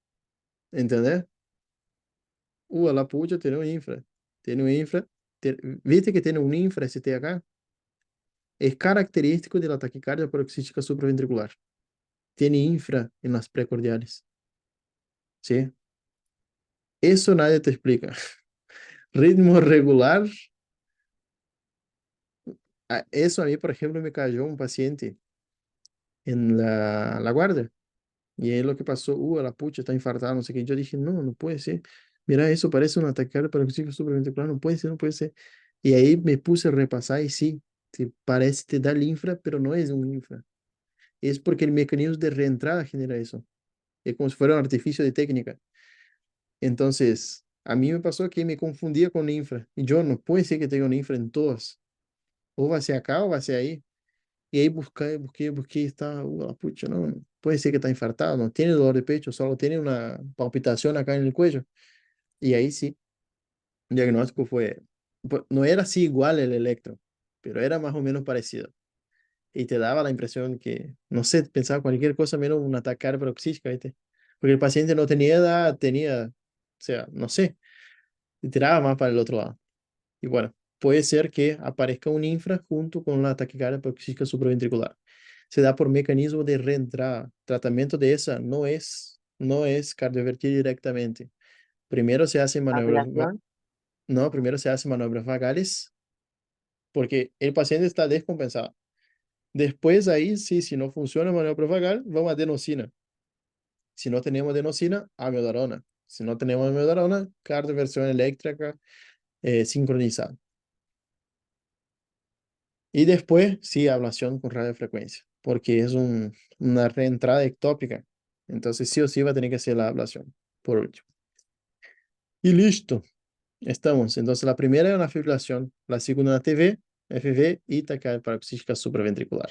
¿entendés? La pucha, tiene un infra, ¿viste que tiene un infra ST acá? Es característico de la taquicardia paroxística supraventricular. Tiene infra en las precordiales. ¿Sí? Eso nadie te explica. Ritmo regular, eso a mí, por ejemplo, me cayó un paciente en la guardia. Y es lo que pasó, la pucha, está infartada, no sé qué. Yo dije, no, no puede ser. Mira, eso parece un ataque paroxístico supraventricular, no puede ser, no puede ser. Y ahí me puse a repasar y sí, sí, parece te da el infra, pero no es un infra. Es porque el mecanismo de reentrada genera eso. Es como si fuera un artificio de técnica. Entonces, a mí me pasó que me confundía con infra. Y yo no puede ser que tenga un infra en todas. O va a ser acá o va a ser ahí. Y ahí busqué, está, pucha, no, puede ser que está infartado, no tiene dolor de pecho, solo tiene una palpitación acá en el cuello. Y ahí sí, el diagnóstico fue, no era así igual el electro, pero era más o menos parecido. Y te daba la impresión que, no sé, pensaba cualquier cosa menos un ataque paroxístico, ¿viste? Porque el paciente no tenía edad, o sea, no sé, y tiraba más para el otro lado. Y bueno, puede ser que aparezca un infra junto con la taquicardia paroxística supraventricular. Se da por mecanismo de reentrada. Tratamiento de esa no es cardiovertir directamente. Primero se hace maniobras, Ablación, no, primero se hace maniobras vagales porque el paciente está descompensado. Después ahí, sí, si no funciona la maniobra vagal, vamos a adenosina. Si no tenemos adenosina, amiodarona. Si no tenemos amiodarona, cardioversión eléctrica sincronizada. Y después, sí, ablación con radiofrecuencia, porque es una reentrada ectópica. Entonces, sí o sí va a tener que hacer la ablación, por último. Y listo, estamos. Entonces, la primera es una fibrilación, la segunda una TV, FV y taquicardia paroxística supraventricular.